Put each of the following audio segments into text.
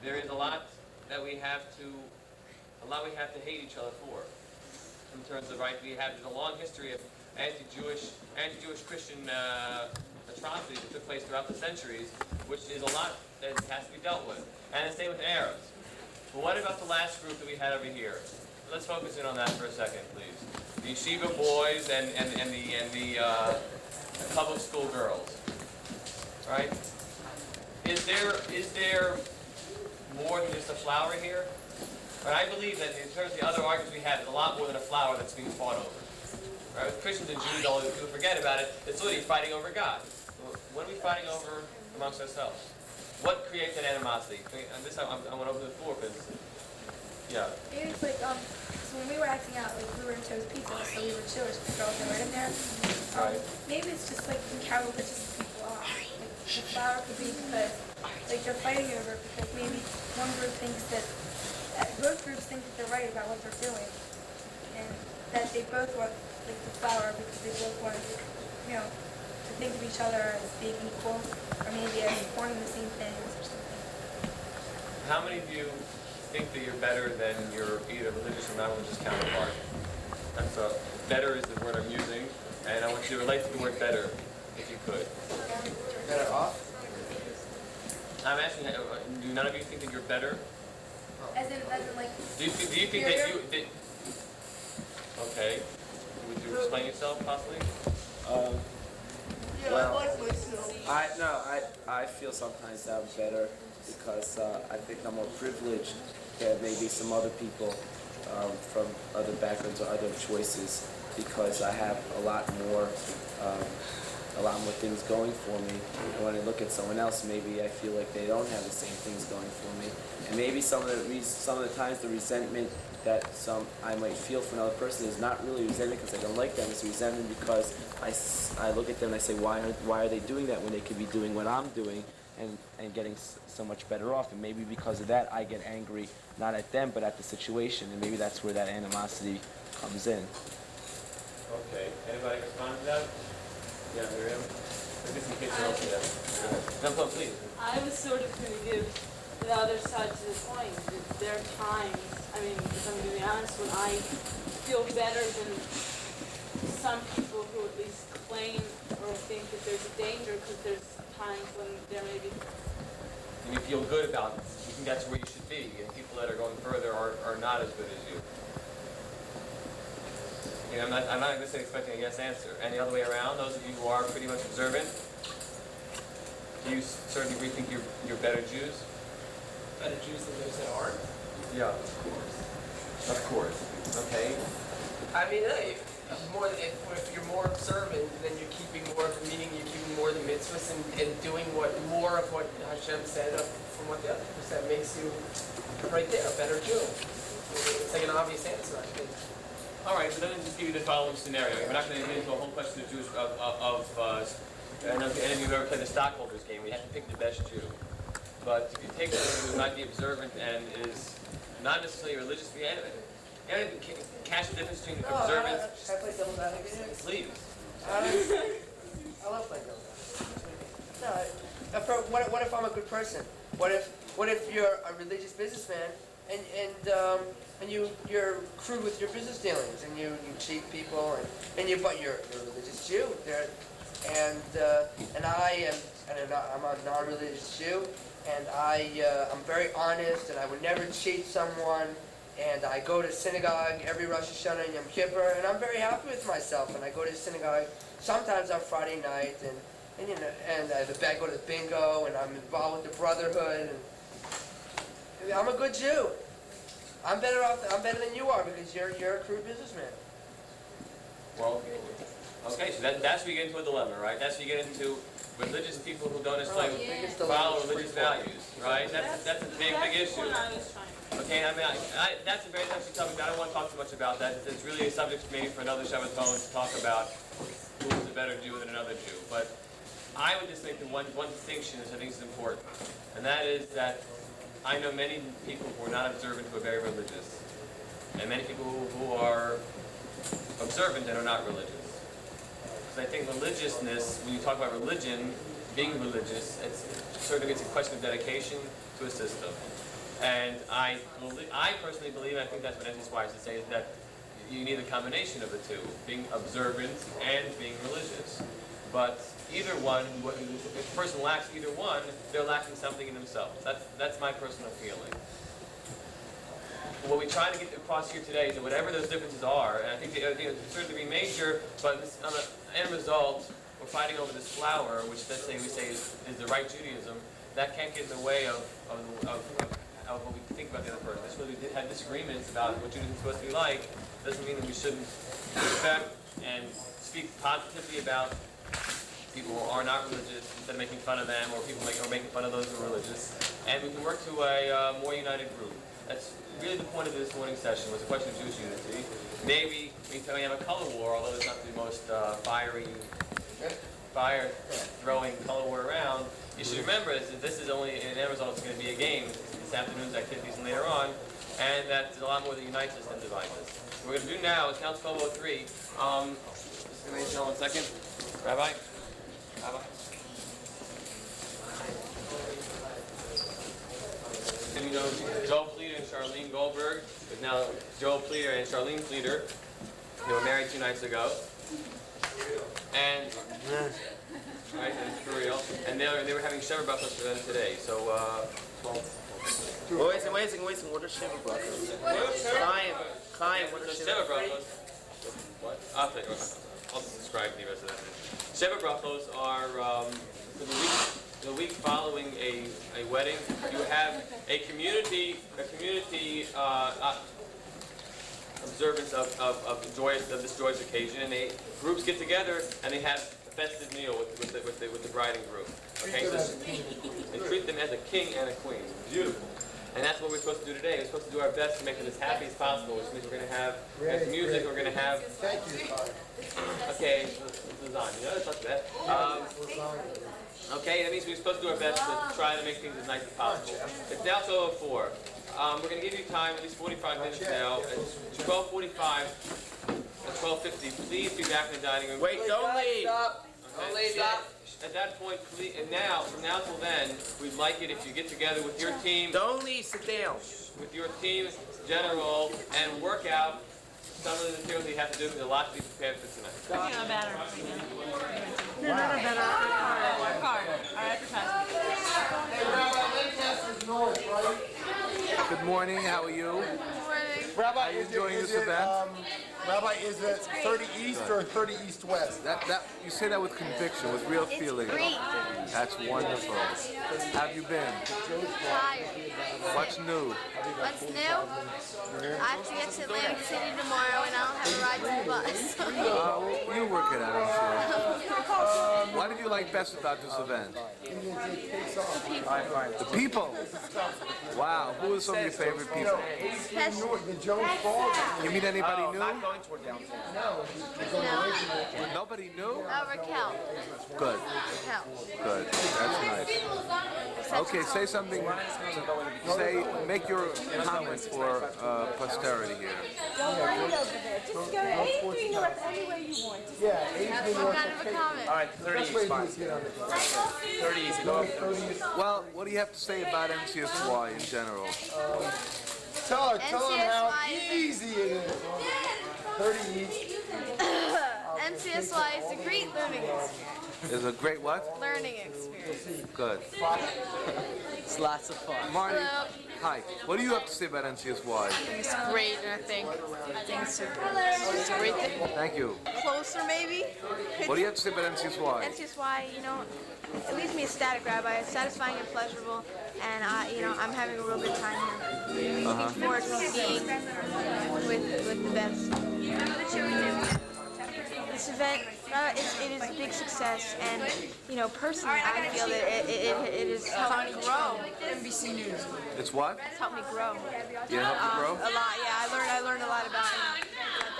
there is a lot we have to hate each other for. In terms of, right, there's a long history of anti-Jewish Christian atrocities that took place throughout the centuries, which is a lot that has to be dealt with. And the same with Arabs. But what about the last group that we had over here? Let's focus in on that for a second, please. The yeshiva boys and the public school girls, right? Is there more than just a flower here? But I believe that in terms of the other arguments we have, there's a lot more than a flower that's being fought over. Right? With Christians and Jews, although people forget about it, it's literally fighting over God. What are we fighting over amongst ourselves? What creates that animosity? And this I want to open the floor because, yeah. Maybe it's like, so when we were acting out, like we were in Joe's Pizza, so we were Jewish, the girls that were in there. Right. Maybe it's just like how religious people are. Like the flower could be because, like they're fighting over it because maybe one group thinks that both groups think that they're right about what they're doing, and that they both want like the flower because they both want to think of each other as being equal, or maybe as wanting the same things or something. How many of you think that you're better than your either religious or non-religious counterpart? That's better is the word I'm using, and I want you to relate to the word better, if you could. Better off? I'm asking, do none of you think that you're better? As in like. Do you think that you did? Okay. Would you explain yourself, possibly? Well, I feel sometimes that I'm better because I think I'm more privileged than maybe some other people from other backgrounds or other choices because I have a lot more things going for me. And when I look at someone else, maybe I feel like they don't have the same things going for me. And maybe some of the times the resentment that I might feel for another person is not really resentment because I don't like them. It's resentment because I look at them and I say, why are they doing that when they could be doing what I'm doing and getting so much better off? And maybe because of that, I get angry, not at them, but at the situation. And maybe that's where that animosity comes in. Okay. Anybody respond to that? Yeah, Miriam? This in case you're also there. Jump up, please. I was sort of going to give the other side to the coin. There are times, I mean, if I'm going to be honest, when I feel better than some people who at least claim or think that there's a danger, because there's times when there may be. And you feel good about it. You think that's where you should be, and people that are going further are not as good as you. You know, I'm not necessarily expecting a yes answer. And the other way around, those of you who are pretty much observant, do you certainly think you're better Jews? Better Jews than those that aren't? Yeah. Of course. Okay. I mean, if you're more observant, then you're keeping more, meaning you're keeping more of the mitzvahs and doing more of what Hashem said from what the other said makes you right there a better Jew. It's like an obvious answer, I think. All right, so let me just give you the following scenario. We're not going to get into a whole question of Jews I don't know if any of you have ever played the stockholders game. We have to pick the best Jew. But if you take someone who might be observant and is not necessarily religious, you catch the difference between observance. Should I play devil's advocate? Please. I love playing devil's advocate. No, what if I'm a good person? What if you're a religious businessman and you're crude with your business dealings and you cheat people but you're a religious Jew and I'm a non-religious Jew and I'm very honest and I would never cheat someone and I go to synagogue every Rosh Hashanah and Yom Kippur and I'm very happy with myself and I go to synagogue sometimes on Friday night and I go to the bingo and I'm involved with the brotherhood and I'm a good Jew. I'm better than you are because you're a crude businessman. Well, okay, so that's where you get into a dilemma, right? That's where you get into religious people who don't necessarily follow religious values, right? That's a big issue. Okay, I mean, that's a very touchy topic. I don't want to talk too much about that. It's really a subject maybe for another Shabbaton to talk about who is a better Jew than another Jew. But I would just think that one distinction is I think is important, and that is that I know many people who are not observant who are very religious, and many people who are observant and are not religious. Because I think religiousness, when you talk about religion, being religious, it's a question of dedication, to a system. And I personally believe, and I think that's what NCSY is to say, is that you need a combination of the two, being observant and being religious. But either one, if a person lacks either one, they're lacking something in themselves. That's my personal feeling. What we try to get across here today is that whatever those differences are, and I think they certainly be major, but this, on the end result, we're fighting over this flower, which let's say we say is the right Judaism. That can't get in the way of what we think about the other person. Just because we had disagreements about what Judaism is supposed to be like, doesn't mean that we shouldn't respect and speak positively about people who are not religious instead of making fun of them, or people making fun of those who are religious. And we can work to a more united group. That's really the point of this morning's session, was a question of Jewish unity. Maybe we have a color war, although it's not the most fire-throwing color war around. You should remember that this is only, in end result, it's going to be a game this afternoon's activities and later on, and that there's a lot more that unites us than divides us. What we're going to do now is now it's 12:03. Just going to hold 1 second. Rabbi? And you know, Joel Pleater and Charlene Goldberg, but now Joel Pleater and Charlene Pleater. They were married 2 nights ago. And, right, that's for real. And they were having Shever Brachos for them today. So, Wait, what are Shiva Brachos? Chaim, what are Shever Brachos? What? I'll just describe the rest of that. Shever Brachos are the week following a wedding. You have a community observance of this joyous occasion, and groups get together and they have a festive meal with the bride and groom. Okay, so they treat them as a king and a queen. Beautiful. And that's what we're supposed to do today. We're supposed to do our best to make them as happy as possible, which means we're going to have music, we're going to have... Thank you, Father. Okay, lasagna, that's not bad. Okay, that means we're supposed to do our best to try to make things as nice as possible. It's now 12:04. We're going to give you time, at least 45 minutes now. At 12:45, at 12:50, please be back in the dining room. Wait, don't leave. Stop. Don't leave yet. At that point, please, and now, from now till then, we'd like it if you get together with your team, Don't leave, sit down. with your team general, and work out some of the materials you have to do, because a lot to be prepared for tonight. Working on a banner. No, not a better, Our card, our advertisement. Good morning, how are you? Rabbi, Are you enjoying this event? Rabbi, is it 30 East or 30 East West? That you say that with conviction, with real feeling. great. That's wonderful. How have you been? Tired. What's new? What's new? I have to get to Atlantic City tomorrow and I don't have a ride to the bus. You work it out, I'm sure. What did you like best about this event? The people. Wow, who are some of your favorite people? The Jones Falls. You meet anybody new? Not going toward downtown. No. Nobody new? Raquel. Good, Raquel. good. That's nice. Okay, say something. Make your comment for posterity here. Don't worry over there. Just go anything or any way you want. Just Yeah, 80 What kind of a comment? All right, 30 Best way East to spots. get on the 30 East. Go up. 30 East. Well, what do you have to say about NCSY in general? Tell them how NCSY is easy it is. 30 East. NCSY is a great learning experience. It's a great what? Learning experience. Good. It's lots of fun. Marty, Hello. hi. What do you have to say about NCSY? It's great, and I think it's a great thing. Thank you. Closer, maybe. What do you have to say about NCSY? NCSY, it leaves me ecstatic, Rabbi. It's satisfying and pleasurable, and I'm having a real good time here. Looking forward to being with the best. This event, it is a big success, and personally, I feel that it has helped me grow. NBC News. It's what? It's helped me grow. You help you grow? A lot, yeah. I learned a lot about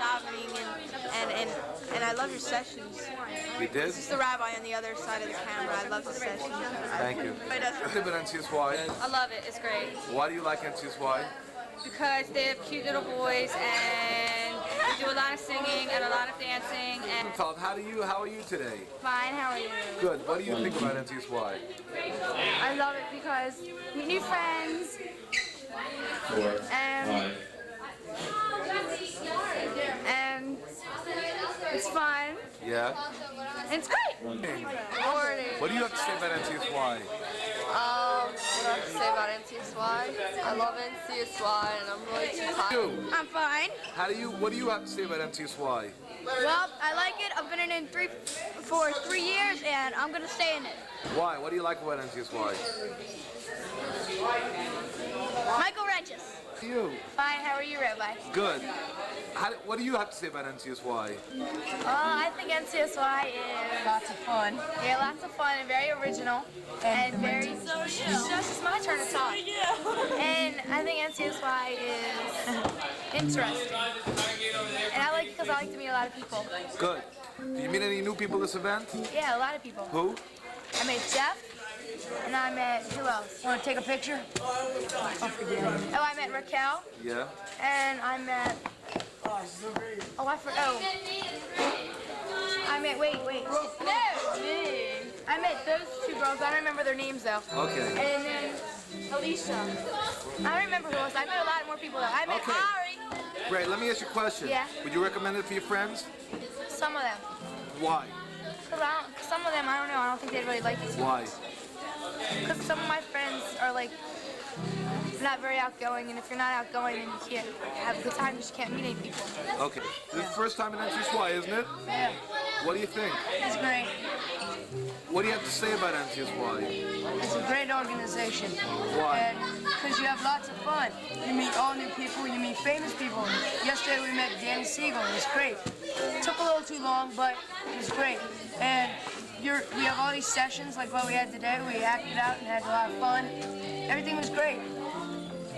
davening and I love your sessions. You did? This is the rabbi on the other side of the camera. I love the sessions. Thank you. What do you think about NCSY? I love it. It's great Why do you like NCSY? because they have cute little boys and the do a lot of singing and a lot of dancing and Tom, how are you today? fine. How are you? Good. What do you think about NCSY? I love it because we new friends and it's fun. Yeah. And it's great. What do you have to say about NCSY? What do I have to say about NCSY? I love NCSY and I'm really too tired. You. I'm fine. What do you have to say about NCSY? Well, I like it. I've been in it for 3 years and I'm going to stay in it. Why? What do you like about NCSY? Michael Regis. You. Fine. How are you, Rabbi? Good. What do you have to say about NCSY? I think NCSY is lots of fun. Yeah, lots of fun and very original and very. So it's my turn to talk. And I think NCSY is interesting. And I like it because I like to meet a lot of people. Good. Did you meet any new people this event? Yeah, a lot of people. Who? I met Jeff. And I met, who else? Want to take a picture? Oh, I met Raquel. Yeah. And I met, I met, wait. No! I met those two girls. I don't remember their names though. Okay. And then Alicia. I don't remember who else. I met a lot more people though. I met Okay. Ari. Great. Let me ask you a question. Yeah. Would you recommend it for your friends? Some of them. Why? Cause some of them, I don't know. I don't think they'd really like it. Why? Because some of my friends are like not very outgoing, and if you're not outgoing, then you can't have a good time because you can't meet any people. Okay. This is the first time in NCSY, isn't it? Yeah. What do you think? It's great. What do you have to say about NCSY? It's a great organization. Why? Because you have lots of fun. You meet all new people, you meet famous people. Yesterday we met Danny Siegel, it was great. It took a little too long, but it was great. And we have all these sessions like what we had today. We acted out and had a lot of fun. Everything was great.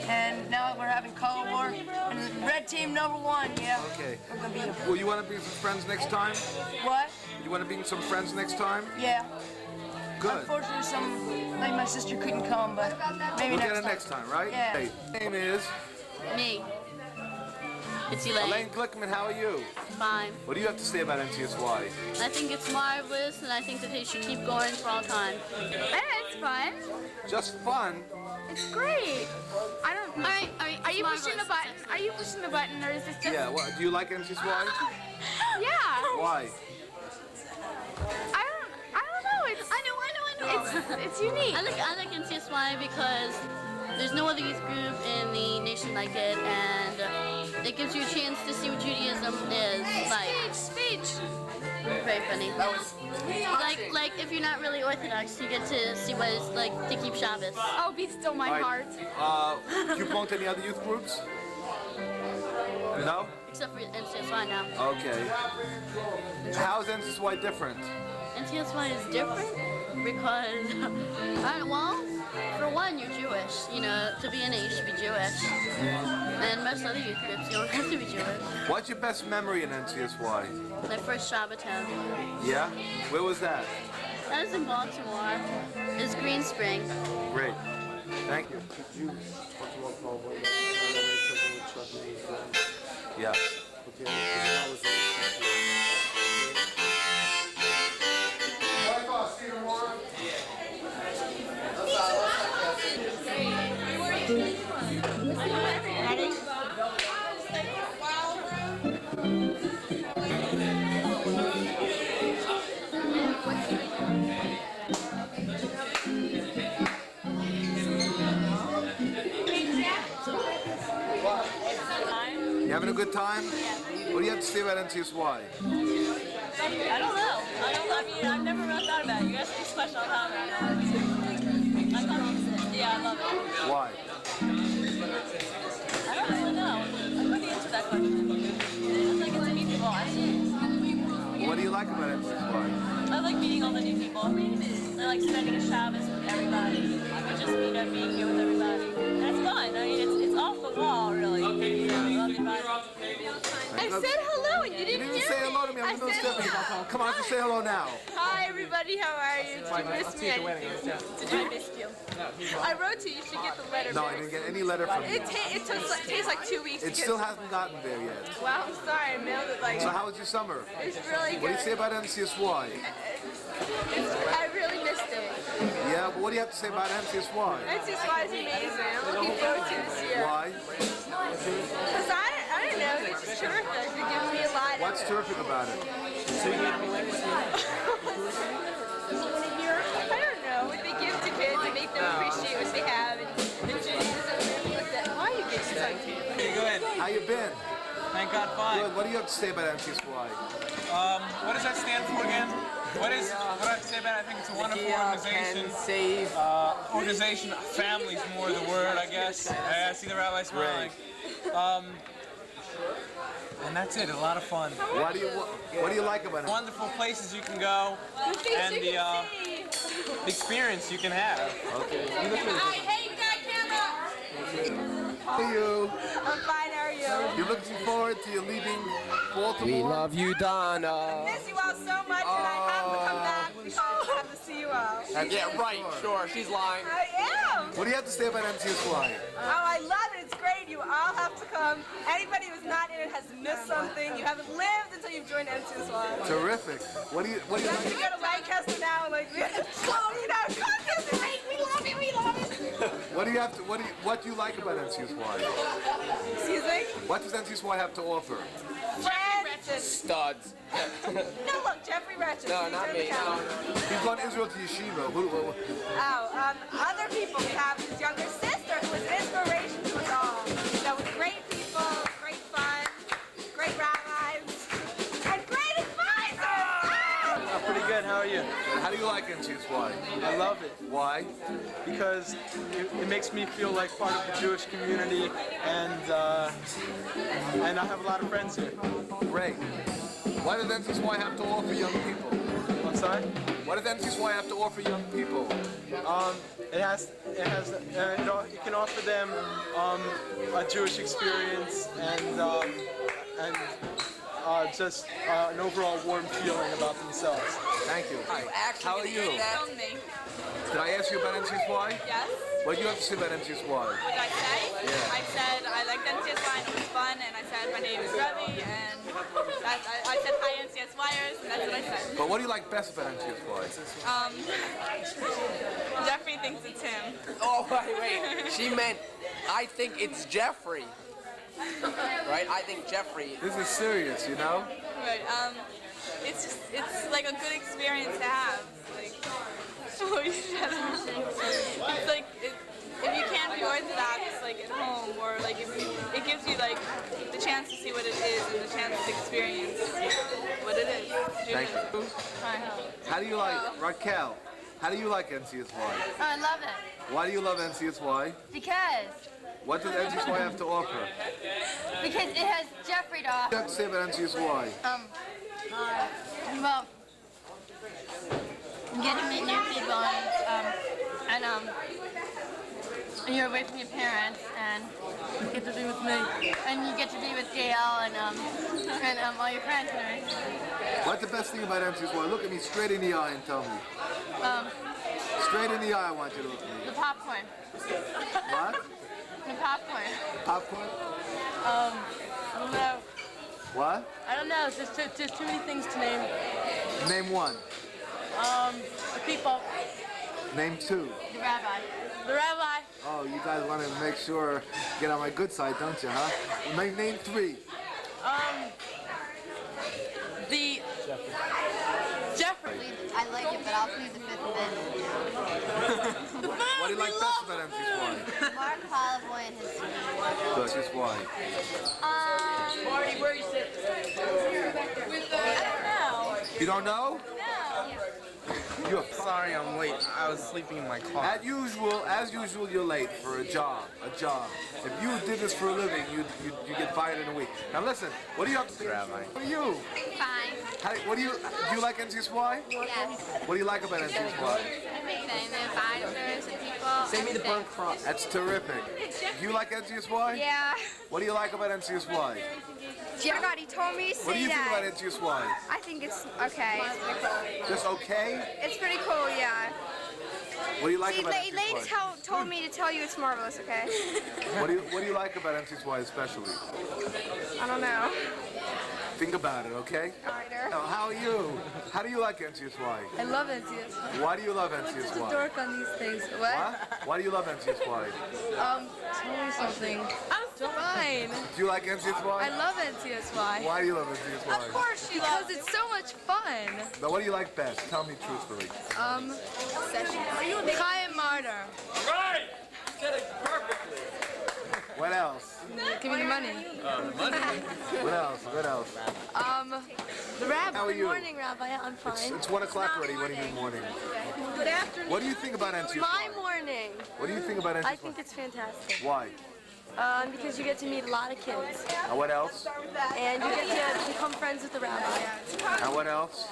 And now we're having color war. And red team #1, yeah. Okay. We're gonna beat them. Well, you want to bring some friends next time? What? You want to bring some friends next time? Yeah. Good. Unfortunately, like my sister couldn't come, but maybe We'll next get it time. next time, right? Yeah. Hey, name is Me. It's Elaine. Elaine Glickman. How are you? Fine. What do you have to say about NCSY? I think it's marvelous, and I think that they should keep going for all time. It's fun. Just fun. It's great. I don't. Are you pushing the button? Are you pushing the button, or is this just? Yeah. What? Do you like NCSY? Yeah. Why? I don't know. I know. It's unique. I like NCSY because there's no other youth group in the nation like it, and it gives you a chance to see what Judaism is like. Speech. Very funny. Like if you're not really Orthodox, you get to see what it's like to keep Shabbos. Oh, be still my All heart. right. Do you belong to any other youth groups? No? Except for NCSY now. Okay. How is NCSY different? NCSY is different because, well, for one, you're Jewish. You know, to be in it, you should be Jewish. And most other youth groups, you don't have to be Jewish. What's your best memory in NCSY? My first Shabbaton. Yeah? Where was that? That was in Baltimore. It was Green Spring. Great. Thank you. Yeah. You having a good time? What do you have to say about NCSY? I don't know. I've never really thought about it. You ask me this question all the time. Yeah, I love it. Why? I don't really know. I couldn't answer that question. I like it to meet people. What do you like about NCSY? I like meeting all the new people. I like spending a Shabbos with everybody. We just meet up being here with everybody. And it's fun. I mean, it's off the wall, really. I love the environment. I said hello and you You didn't didn't hear say me. hello to me. I'm my no sister. Stephanie. Come on, just say hello now. Hi everybody, how are you? Did you miss me? I missed you. I wrote to you. You should get the letter. No, I didn't get any letter from you. It takes like 2 weeks. It still hasn't gotten there yet. Well, I'm sorry. I mailed it like. So how was your summer? It's really good. What do you say about MCSY? I really missed it. Yeah, but what do you have to say about MCSY? NCSY is amazing. I'm looking forward to this year. Why? Because I don't know. They're just terrific. They're giving me a lot. What's terrific about it? I don't know. What they give to kids and make them appreciate what they have. And Judaism really with that. Why are you getting excited? Okay, go ahead. How you been? Thank God, fine. Good. What do you have to say about MCSY? What does that stand for again? What do I have to say about it? I think it's a wonderful organization. Organization, family's more the word, I guess. I see the rabbi smiling. And that's it, a lot of fun. What do you like about it? Wonderful places you can go, and the experience you can have. Okay. I hate that camera. How are you? I'm fine. How are you? You're looking forward to your leaving Baltimore? you, Donna. I miss you all so much, and I have to come back because I have to see you all. Yeah, right. Sure, she's lying. I am. What do you have to say about MCSY? Oh, I love it. It's great. You all have to come. Anybody who's not in it has missed something. You haven't lived until you've joined NCSY. Terrific. What do you You have to go to Lancaster now and Lancaster, we love it. We love it. what do you like about MCSY? Excuse me? What does MCSY have to offer? Friends. Studs. No, look, Jeffrey Retches. No, not me. He's gone to Israel to yeshiva. Other people, we have his younger sister who was inspiration to us all. So with great people, great fun, great rabbis, and great advisors. Pretty good, how are you? How do you like MCSY? I love it Why? because it makes me feel like part of the Jewish community, and I have a lot of friends here. Great. What does MCSY have to offer young people? I'm sorry? What does MCSY have to offer young people? It can offer them a Jewish experience and just an overall warm feeling about themselves. Thank you. How are you? Film me. Did I ask you about MCSY? Yes. What do you have to say about MCSY? What did I say? Yeah. I said I liked NCSY and it was fun, and I said my name is Rabbi, and I said hi NCSYers, and that's what I said. But what do you like best about MCSY? Jeffrey thinks it's him. Oh, wait. She meant, I think it's Jeffrey. Right? I think Jeffrey. This is serious, you know? Right. It's like a good experience to have. Like, it's like if you can't be Orthodox like at home, or like it gives you like the chance to see what it is and the chance to experience what it is. Thank you. How do you like, Raquel, how do you like NCSY? I love it Why do you love NCSY? because What does NCSY have to offer? it has Jeffrey to What do you have to say about NCSY? well, you get to meet new people, and you're away from your parents, and you get to be with me, and you get to be with Gail and all your friends and everything. What's the best thing about NCSY? Look at me straight in the eye and tell me. Straight in the eye, I want you to look at me. The popcorn. What? The popcorn. Popcorn? I don't know. What? I don't know. There's too many things to name. Name one. The people. Name two. The rabbi. The rabbi. Oh, you guys want to make sure, get on my good side, don't you, huh? Name three. The Jeffrey. I like it, but I'll plead the Fifth Amendment. What do you like best about NCSY? Mark Holloway and his team. Good, NCSY. Marty, where you sit? I You don't know? don't know. You're Sorry I'm late. I was sleeping in my car. as usual, you're late for a job. If you did this for a living, you get fired in a week. Now listen, what do you have to say? Rabbi. What are you? Fine. Do you like NCSY? Yes. What do you like about NCSY? Everything. The advisors, the people, Well, Save me the everything. burnt crust. That's terrific. Do you like NCSY? Yeah. What do you like about NCSY? Everybody told me to say What do you think that. about NCSY? I think it's okay. Just okay? It's pretty cool, yeah. What do you like See, about ladies NCSY? told me to tell you it's marvelous, okay? What do you like about NCSY especially? I don't know. Think about it, okay? Either. Now, how are you? How do you like NCSY? I love NCSY. Why do you love Just a NCSY? dork on these things. What? Why do you love NCSY? Tell me something. I'm fine. Do you like NCSY? I love NCSY. Why do you love NCSY? Of course she Because loves it. it's so much fun. Now, what do you like best? Tell me truthfully. Kai and Martyr. Right! Said it perfectly. What else? Give me the money. Money. What else? What else? The Rabbi. How are you? Good morning, Rabbi. I'm fine. It's 1 o'clock already. What do you mean morning? Good afternoon. What do you think about NCSY? My morning. What do you think about NCSY? I think it's fantastic. Why? Because you get to meet a lot of kids. And what else? And you get to become friends with the rabbi. And what else?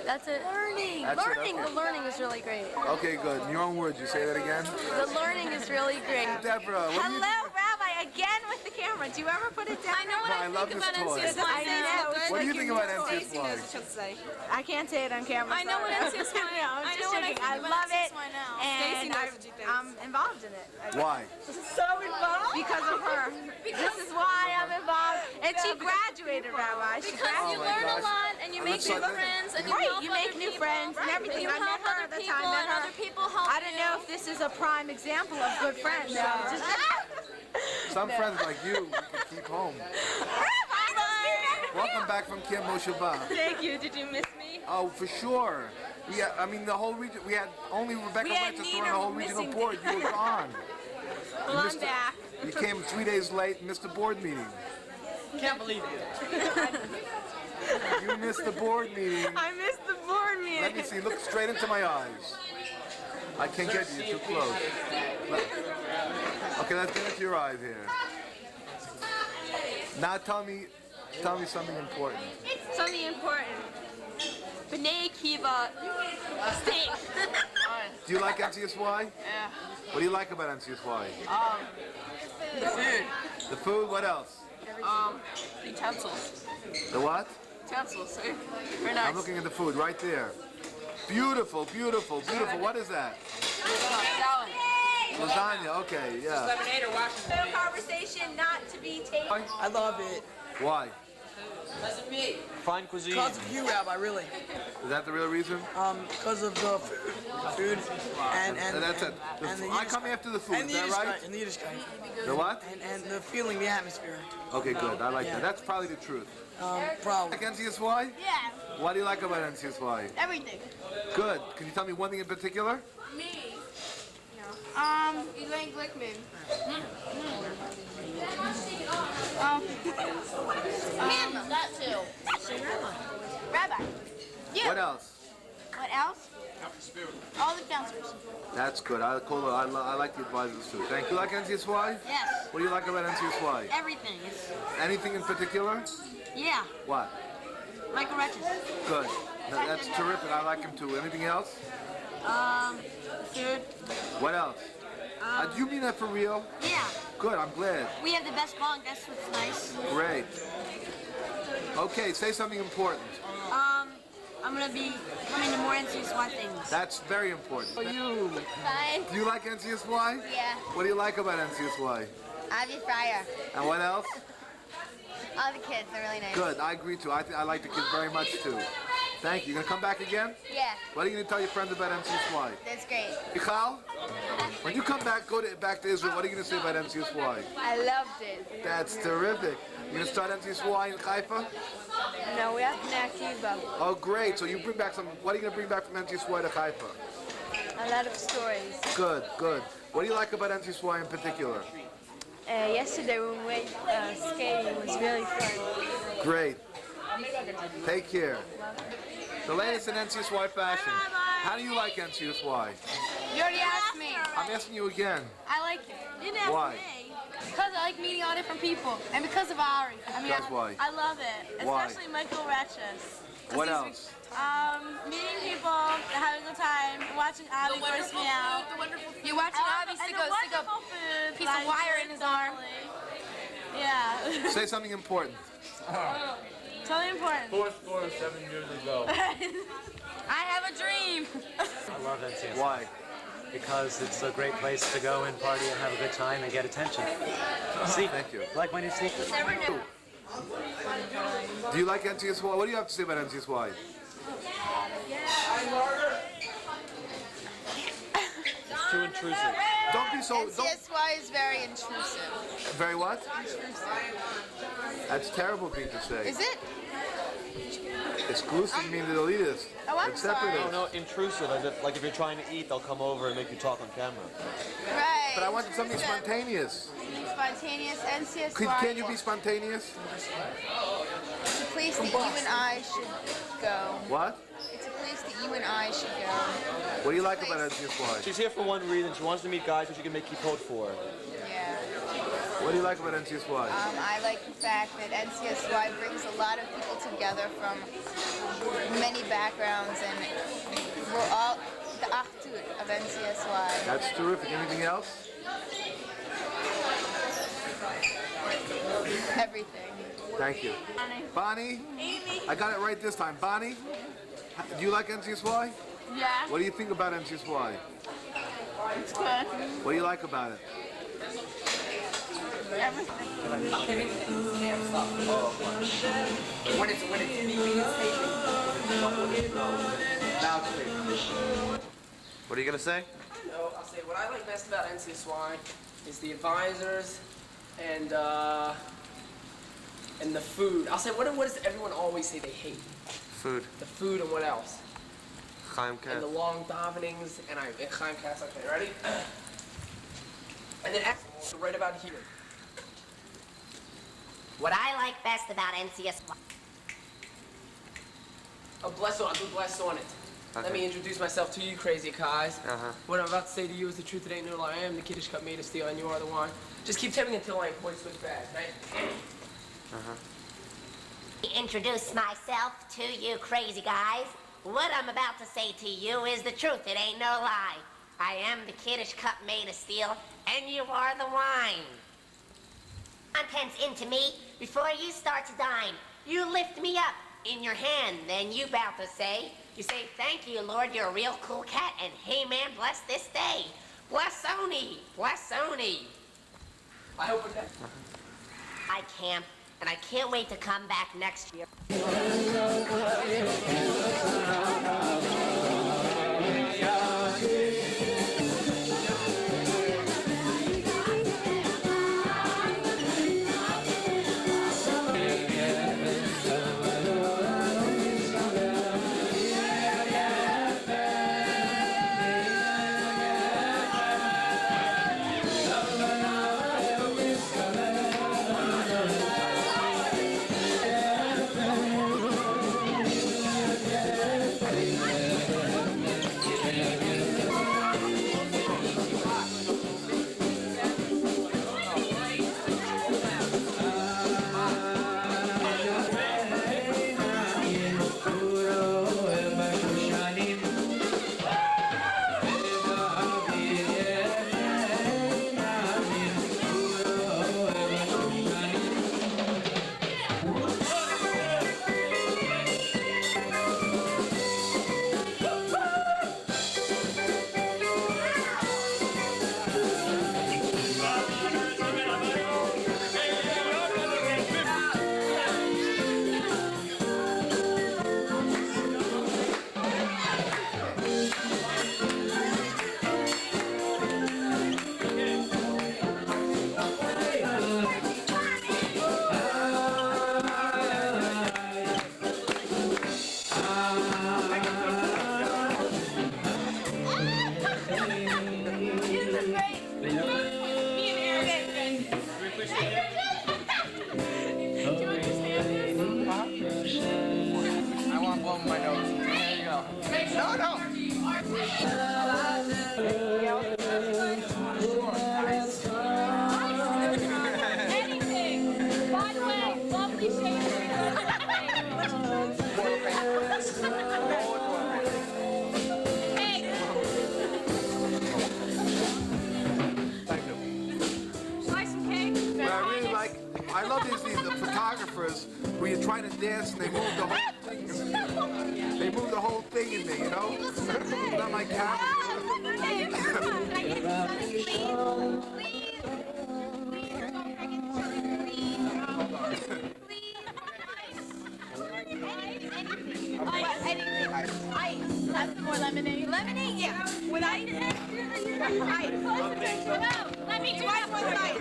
That's it. Learning. That's it, okay. The learning is really great. Okay, good. In your own words, you say that again? The learning is really great. Deborah, what do you Hello, Rabbi, again with the camera. Do you ever put it down? I know what No, I I love think this about toy. NCSY. I know. What do you think about NCSY? I can't say it on camera. I know what sorry. NCSY No, I'm I just know what I joking. think I about love it, NCSY now. and I'm involved in it. Why? So involved? Because of her. This is why I'm involved. And she graduated, Rabbi. She Because Oh you my learn a gosh. lot and you I'm make new excited. friends and you Right, help you make other new people. friends and everything. You I met help her other the people time I met and her. other people help I don't know if this is a prime example of good friends. Some friends like you, we can keep home. Welcome back from Camp Mosheba. Thank you. Did you miss me? Oh, for sure. We had, I mean, the whole region, we had only Rebecca We had Wentz on Nina the whole regional missing board. You were gone. Well, I'm back. You came 3 days late and missed the board meeting. Can't believe you. You missed the board meeting. I missed the board meeting. Let me see. Look straight into my eyes. I can't get you. You're too close. Okay, let's get into your eyes here. Now tell me something important. Something important. B'nai Akiva steak. Do you like NCSY? Yeah. What do you like about NCSY? The food. The food. What else? Utensils. The what? Utensils. Very nice. I'm looking at the food right there. Beautiful, beautiful, beautiful. What is that? Salad. Lasagna. Okay, yeah. Lemonade or Washington. No conversation not to be taken. I love it. Why? Fine cuisine. Because of you, Rabbi, really. Is that the real reason? Because of the food and That's it. and the I come after the food. and Is the that Yiddishkeit, right? and the Yiddishkeit. The what? And the feeling, the atmosphere. Okay, good. I like that. That's probably the truth. Probably. Like NCSY? Yeah. What do you like about NCSY? Everything. Good. Can you tell me one thing in particular? Me. Elaine Glickman. That too. Rabbi. You. What else? What else? All the counselors. That's good. I like the advisors too. Thank you. Like NCSY? Yes. What do you like about NCSY? Everything. Anything in particular? Yeah. What? Michael Retches. Good. That's terrific. I like him too. Anything else? Food. What else? Do you mean that for real? Yeah. Good. I'm glad. We have the best bunk. That's what's nice. Great. Okay, say something important. I'm gonna be coming to more NCSY things. That's very important. You. Fine. Do you like NCSY? Yeah. What do you like about NCSY? Avi Fryer. And what else? All the kids are really nice. Good. I agree too. I like the kids very much too. Thank you. You gonna come back again? Yeah. What are you gonna tell your friends about NCSY? That's great. Michal, when you come back, back to Israel, what are you gonna say about NCSY? I loved it. That's terrific. You gonna start NCSY in Haifa? No, we have B'nai Akiva. Oh, great. So you bring back some. What are you gonna bring back from NCSY to Haifa? A lot of stories. Good, good. What do you like about NCSY in particular? Yesterday when we went skating was really fun. Great. Take care. The latest in NCSY fashion. How do you like NCSY? You already asked me. I'm asking you again. I like it. You didn't ask Why? me. Because I like meeting all different people. And because of Ari. That's why. I love it, Why? especially Michael Ratchus. What else? Meeting people, having a good time, watching Abby force me out. You're watching Abby stick a piece of wire in his arm. Yeah. Say something important. Totally important. 7 years ago. I have a dream. I love NCS. Why? Because it's a great place to go and party and have a good time and get attention. See? Thank you. Like my new sneakers? Never knew. Do you like NCSY? What do you have to say about NCSY? It's too intrusive. Don't be so. Don't, NCSY is very intrusive. very what? That's a terrible thing to say. Is it? Exclusive means elitist. Oh, I'm It's sorry. separatist. No, intrusive, as if, like if you're trying to eat, they'll come over and make you talk on camera. Right. But I wanted something spontaneous. Spontaneous. NCSY. Can you be spontaneous? It's a place that you and I should go. What? It's a place that you and I should go. What do you like about NCSY? She's here for one reason. She wants to meet guys who she can make keep code for. Yeah. What do you like about NCSY? I like the fact that NCSY brings a lot of people together from many backgrounds, and we're all the achdut of NCSY. That's terrific. Anything else? Everything. Thank you. Bonnie? I got it right this time. Bonnie? Do you like NCSY? Yeah. What do you think about NCSY? It's good. What do you like about it? Everything. When it's What are you gonna say? So I'll say what I like best about NCSY is the advisors and the food. I'll say what does everyone always say they hate? Food. The food and what else? Chaim And the long davenings and Chaim Katz. Okay, ready? And then right about here. What I like best about NCSY. I'll do bless on it. Let me introduce myself to you, crazy guys. What I'm about to say to you is the truth. It ain't no lie. I am the Kiddush cut made of steel, and you are the wine. Just keep telling me until I point switch back, right? Introduce myself to you crazy guys. What I'm about to say to you is the truth. It ain't no lie. I am the Kiddush cup made of steel, and you are the wine. Contents into me before you start to dine. You lift me up in your hand, then you about to say, you say, thank you, Lord, you're a real cool cat, and hey, man, bless this day. Bless Oni, bless Oni. I hope that. I camp, and I can't wait to come back next year. I love these photographers where you try to dance and they move the whole thing. They move the whole thing in me, you know? Not my camera. Ice. That's more lemonade. Lemonade, yeah. With ice. Ice. No, let me try one with ice.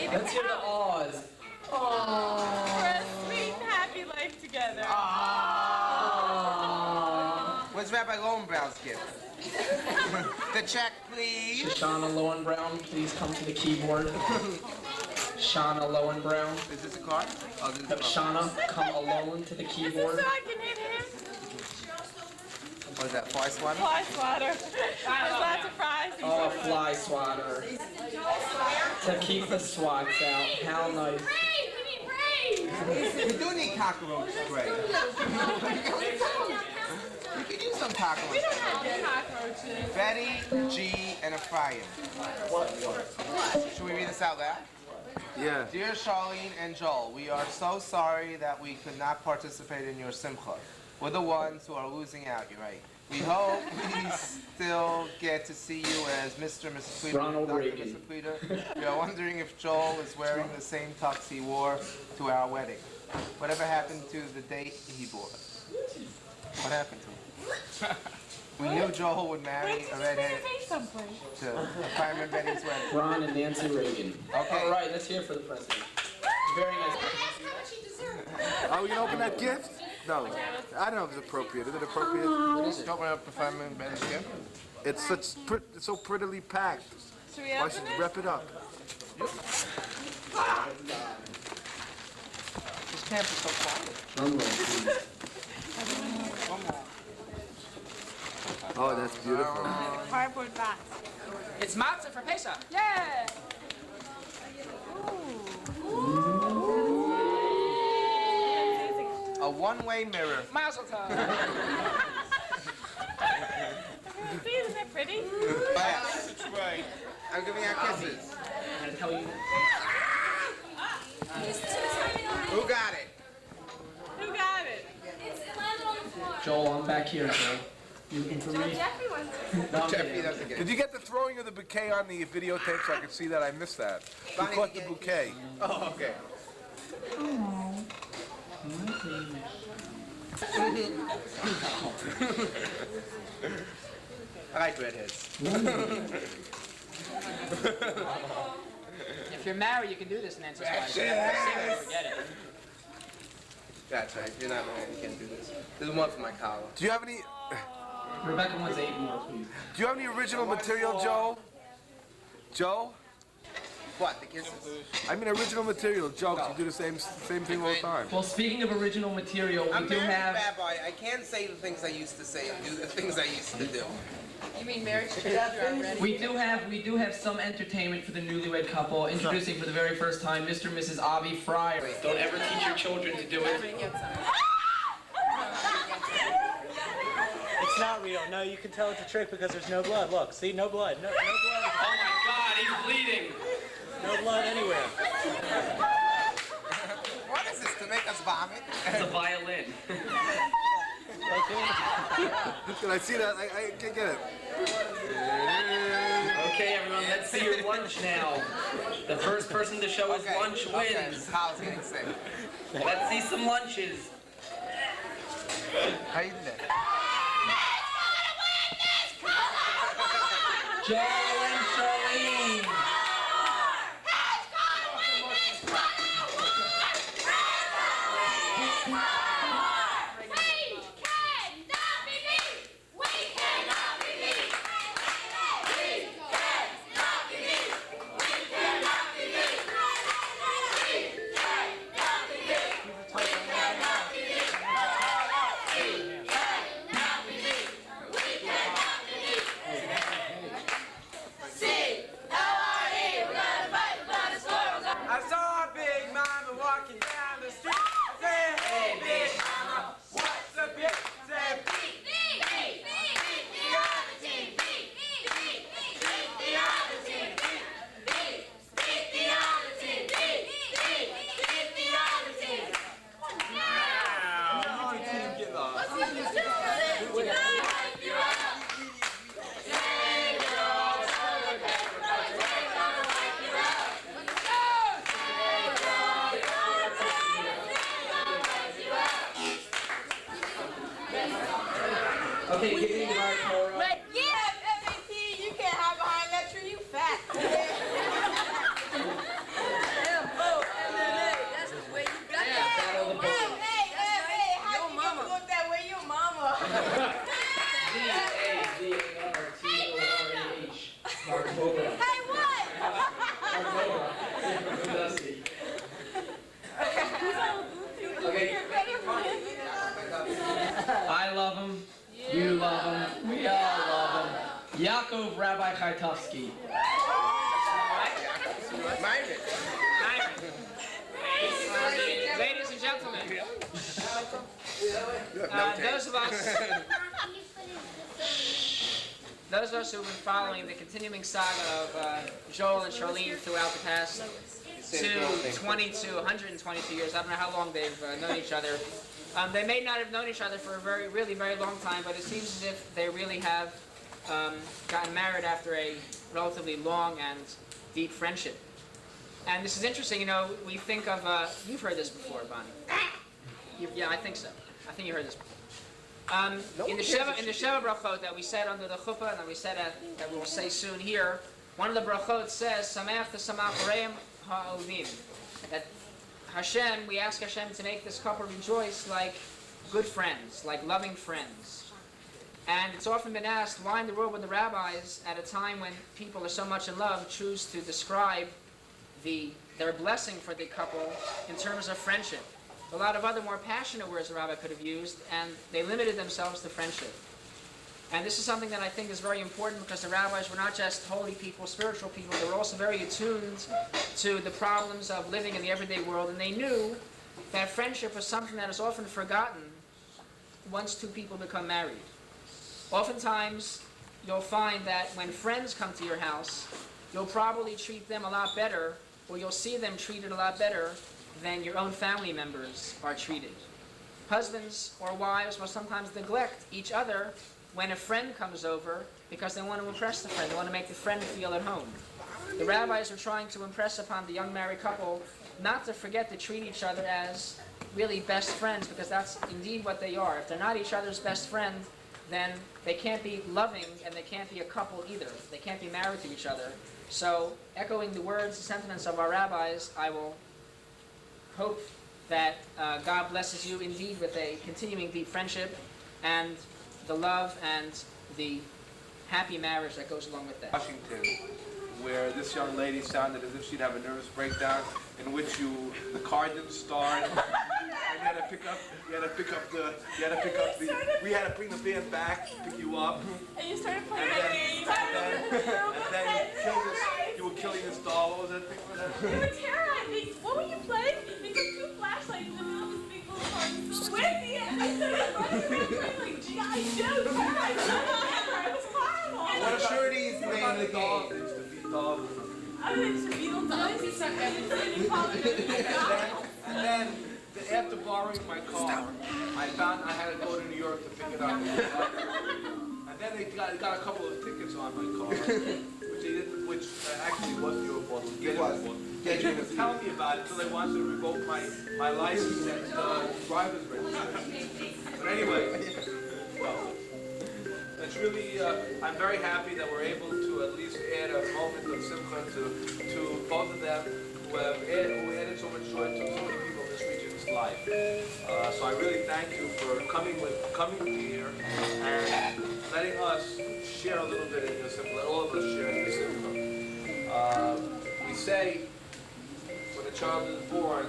Let's hear the awes. For a sweet and happy life together. What's Rabbi Lowenbraun's gift? The check, please. Shoshana Lowenbraun, please come to the keyboard. Shauna Lowenbraun. Is this a card? Oh, this is a card. Shauna, come alone to the keyboard. So I can hit him. What is that, fly swatter? Fly swatter. There's lots of fries. Oh, a fly swatter. To keep the swats out. How nice. We do need cockroach spray. We could use some cockroach We don't spray. have cockroaches. Betty, G, and Ephraim. Should we read this out loud? Yeah. Dear Charlene and Joel, we are so sorry that we could not participate in your simcha. We're the ones who are losing out, you're right. We hope we still get to see you as Mr. and Mrs. Tweeter. Ronald Dr. Reagan. Mr. Tweeter. We are wondering if Joel is wearing the same tux he wore to our wedding. Whatever happened to the date he bought? What happened to him? We knew Joel would marry a redhead to Ephraim and Betty's wedding. Ron and Nancy Reagan. Okay. All right, let's hear for the president. Very nice. Oh, we can open that gift? No. I don't know if it's appropriate. Is it appropriate? Just open up Ephraim and Betty's gift. It's it's so prettily packed. Should we Why open should it? you wrap it up? This camp is so quiet. Oh, that's beautiful. Cardboard box. It's matzah for Pesach. Yeah. A one-way mirror. Mazel tov. See, isn't that pretty? Yes. Right. I'm giving out kisses. I'm gonna tell you. Who got it? Who got it? Joel, I'm back here, Joel. You looking for me? Jeffrey wants No, I'm Jeffrey kidding. doesn't get Did it. you get the throwing of the bouquet on the videotape so I could see that? I missed that. Who Bonnie, caught the yeah. bouquet? Oh, okay. I like redheads. If you're married, you can do this, Nancy. Yes. Forget it. That's right. You're not married. You can't do this. There's one for my collar. Do you have any? Rebecca wants 8 more, please. Do you have any original material, Joe? Joe? What? The kisses? I mean original material. Joe, you do the same thing all the time. Well, speaking of original material, I'm we do married, have. Rabbi. I can't say the things I used to say and do the things I used to do. You mean marriage together already? We do have some entertainment for the newlywed couple. Introducing for the very first time, Mr. and Mrs. Avi Fryer. Don't ever teach your children to do it. It's not real. No, you can tell it's a trick because there's no blood. Look, see, no blood. No blood. Oh my God, he's bleeding. No blood anywhere. What is this, to make us vomit? It's a violin. Can I see that? I can't get it. Okay, everyone, let's see your lunch now. The first person to show his lunch wins. Kyle's getting sick. Let's see some lunches. How you do that? Joel and Charlene. Yaakov Rabbi Chaitovsky. Myron. Ladies and gentlemen, those of us who've been following the continuing saga of Joel and Charlene throughout the past 122 years, I don't know how long they've known each other. They may not have known each other for a really very long time, but it seems as if they really have gotten married after a relatively long and deep friendship. And this is interesting, you know, we think of, you've heard this before, Bonnie. Yeah, I think so. I think you heard this before. In the Sheva brachot that we said under the chuppah, and that we said that we will say soon here, one of the brachot says, Sameach T'samach Reim Ha'ovim. That Hashem, we ask Hashem to make this couple rejoice like good friends, like loving friends. And it's often been asked, why in the world would the rabbis, at a time when people are so much in love, choose to describe their blessing for the couple in terms of friendship? A lot of other more passionate words the rabbi could have used, and they limited themselves to friendship. And this is something that I think is very important, because the rabbis were not just holy people, spiritual people, they were also very attuned to the problems of living in the everyday world, and they knew that friendship was something that is often forgotten once two people become married. Oftentimes, you'll find that when friends come to your house, you'll probably treat them a lot better, or you'll see them treated a lot better than your own family members are treated. Husbands or wives will sometimes neglect each other when a friend comes over because they want to impress the friend, they want to make the friend feel at home. The rabbis are trying to impress upon the young married couple not to forget to treat each other as really best friends, because that's indeed what they are. If they're not each other's best friend, then they can't be loving and they can't be a couple either. They can't be married to each other. So, echoing the words, the sentiments of our rabbis, I will hope that God blesses you indeed with a continuing deep friendship and the love and the happy marriage that goes along with that. Washington, where this young lady sounded as if she'd have a nervous breakdown, in which the car didn't start, and we had to pick up the, we had to bring the van back, pick you up, And you started playing and then you were killing this doll. What was that thing? You were terrorizing. What were you playing? They took two flashlights in the middle of this big little car. You so windy, and I started running around playing like G.I. Joe, terrorizing. It was horrible. What a sure these named the dog. They used to beat dogs. I mean, it's Beetle dogs. He sucked everything. And then, after borrowing my car, I found I had to go to New York to pick it up. And then they got a couple of tickets on my car, which actually wasn't your fault. They didn't tell me about it until they wanted to revoke my license and driver's registration. But anyway, well, it's really, I'm very happy that we're able to at least add a moment of simcha to both of them who added so much joy to so many people in this region's life. So I really thank you for coming here and letting us share a little bit in your simcha, let all of us share in your simcha. We say when a child is born,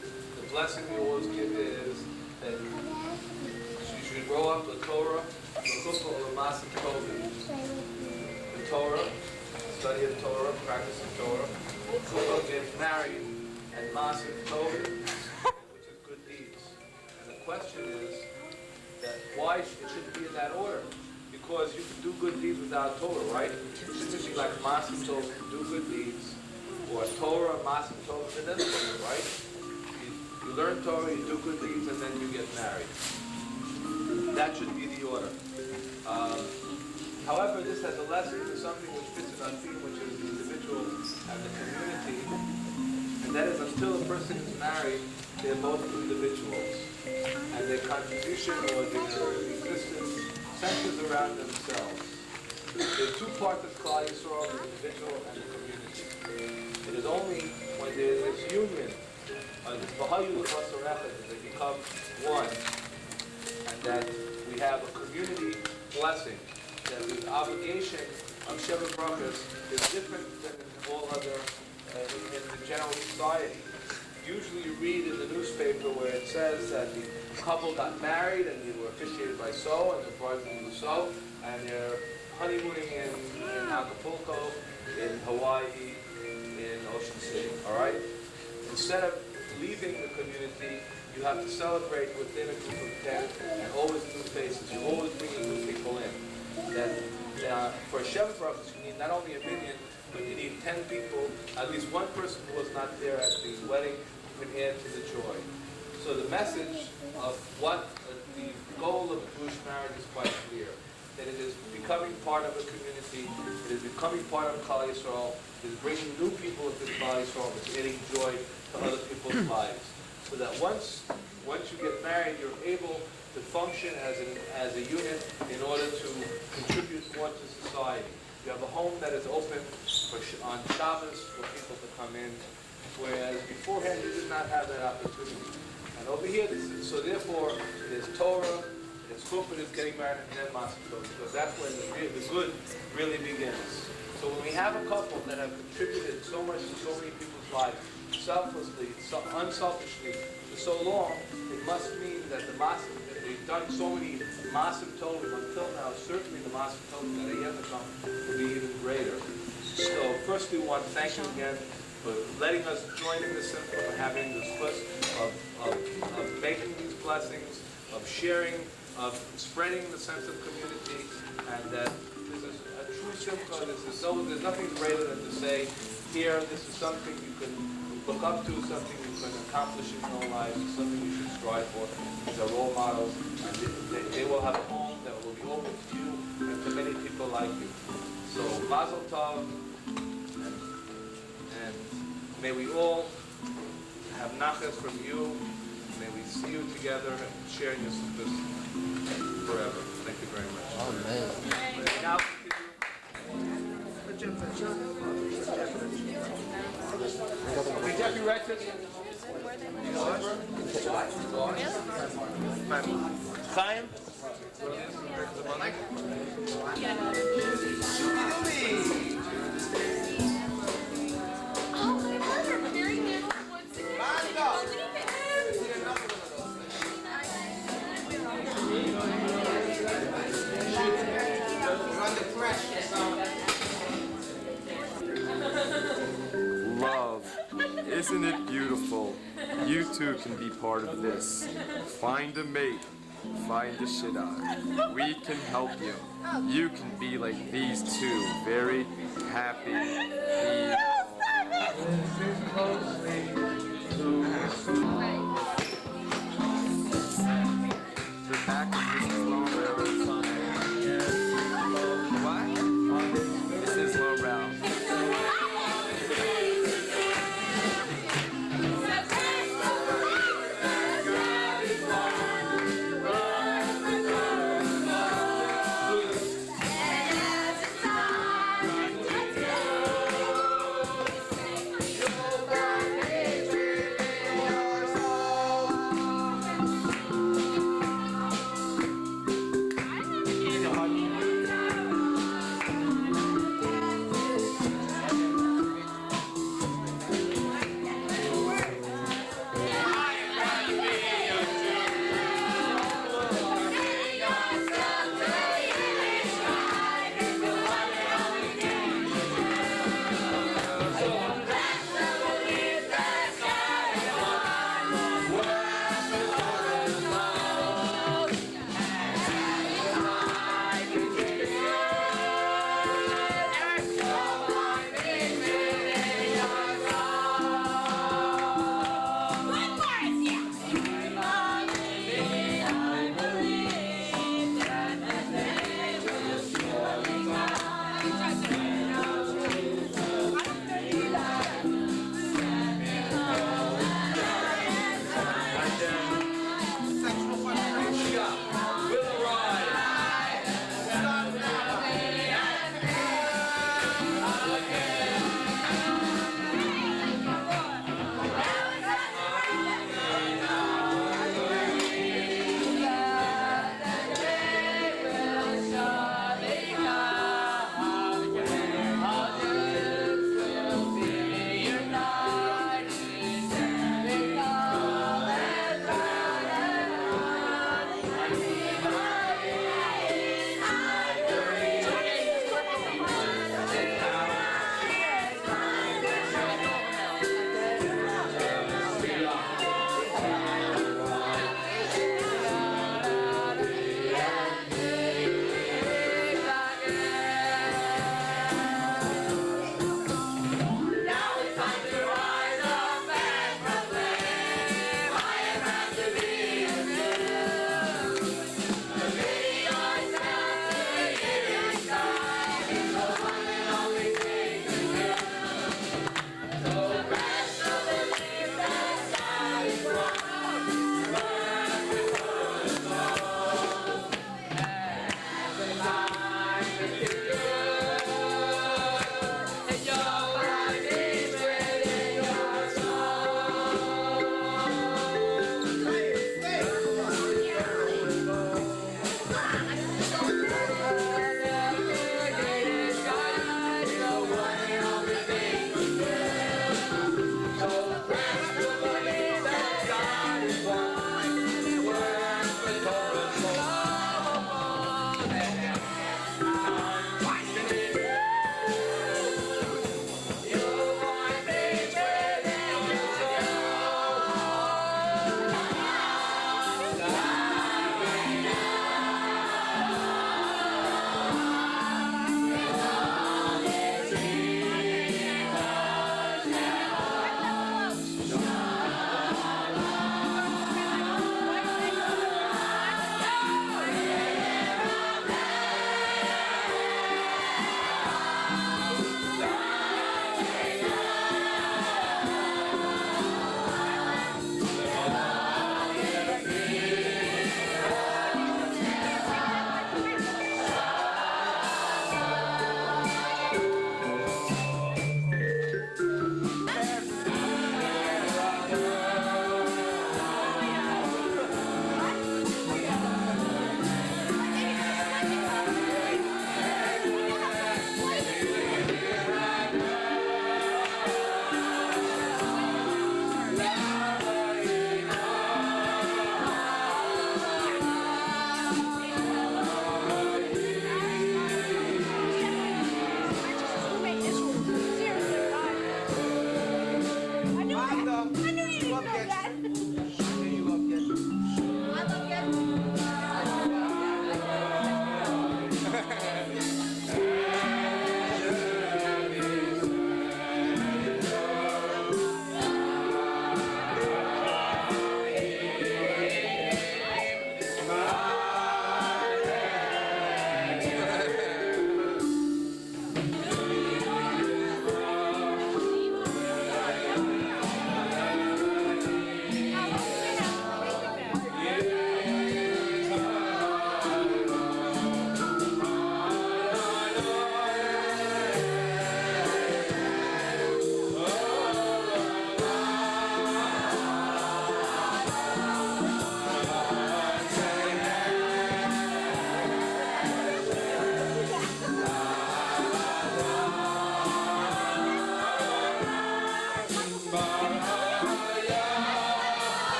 the blessing we always give is that she should grow up with Torah, the Torah, study of Torah, practice of Torah. Chuppah gets married, and Maaseh Torah, which is good deeds. And the question is that why it shouldn't be in that order? Because you can do good deeds without Torah, right? It shouldn't be like Maaseh Torah, do good deeds, or Torah, Maaseh Torah, it doesn't work, right? You learn Torah, you do good deeds, and then you get married. That should be the order. However, this has a lesson to something which fits in our theme, which is the individual and the community. And that is, until a person is married, they're both individuals. And their contribution or their existence centers around themselves. There are two parts of Klal Yisrael, the individual and the community. It is only when there is this union, that they become one, and that we have a community blessing, that the obligation of Sheva Brachas is different than in all other, in the general society. Usually you read in the newspaper where it says that the couple got married and they were officiated by so, and the bride was so, and honeymooning in Acapulco, in Hawaii, in Ocean City, all right? Instead of leaving the community, you have to celebrate within a group of 10 and always new faces. You're always bringing new people in. Then for a Sheva Brachos, you need not only a minyan, but you need 10 people, at least one person who was not there at the wedding who can add to the joy. So the message of what the goal of a Jewish marriage is quite clear. That it is becoming part of a community, it is becoming part of Klal Yisrael, it is bringing new people into Klal Yisrael, it's adding joy to other people's lives. So that once you get married, you're able to function as a unit in order to contribute more to society. You have a home that is open on Shabbos for people to come in, whereas beforehand you did not have that opportunity. And over here, so therefore, it is Torah, it is chuppah, it is getting married, and then Maaseh Tov, because that's when the good really begins. So when we have a couple that have contributed so much to so many people's lives, selflessly, unselfishly, for so long, it must mean that they've done so many Maaseh Tovim until now, certainly the Maaseh Tovim that are yet to come will be even greater. So first we want to thank you again for letting us join in this simcha, for having this list of making these blessings, of sharing, of spreading the sense of community, and that this is a true simcha. There's nothing greater than to say, here, this is something you can look up to, something you can accomplish in your own lives, something you should strive for. These are role models, and they will have a home that will be open to you and to many people like you. So, Mazel Tov, and may we all have nachas from you. May we see you together and share your success forever. Thank you very much. Amen. Now, okay, Jeffrey Rexes. Chaim? Love, isn't it beautiful? You too can be part of this. Find a mate, find a shidduch. We can help you. You can be like these two, very happy The back of Mrs. Lowenbraun's son. What? Mrs. Lowenbraun.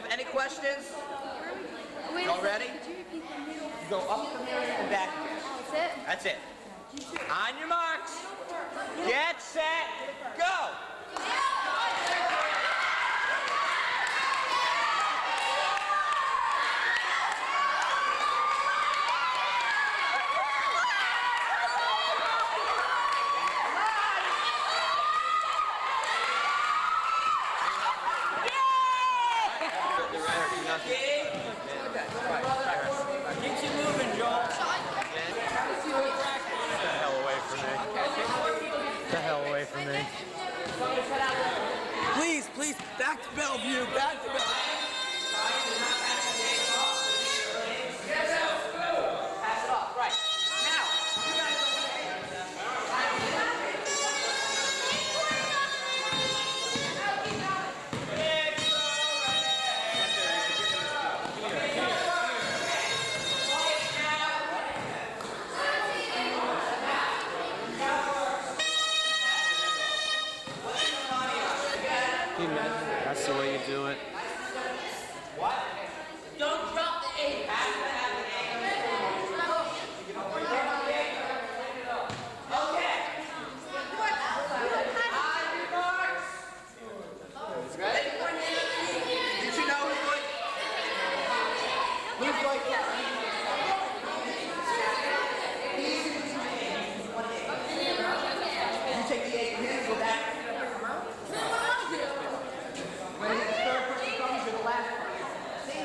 Any questions? Y'all ready? Go up the mirror and back again. That's it. On your marks. Get set. Go. Keep you moving, Joel. Get the hell away from me. Get the hell away from me. Please, please, back to Bellevue, back to Bellevue. Pass it off. Right. Now, you guys That's the way you do it. What? Don't drop the eight. Okay. On your marks. Ready? Did you know who's going You take the eight here and go back. When the third person comes, you're the last person.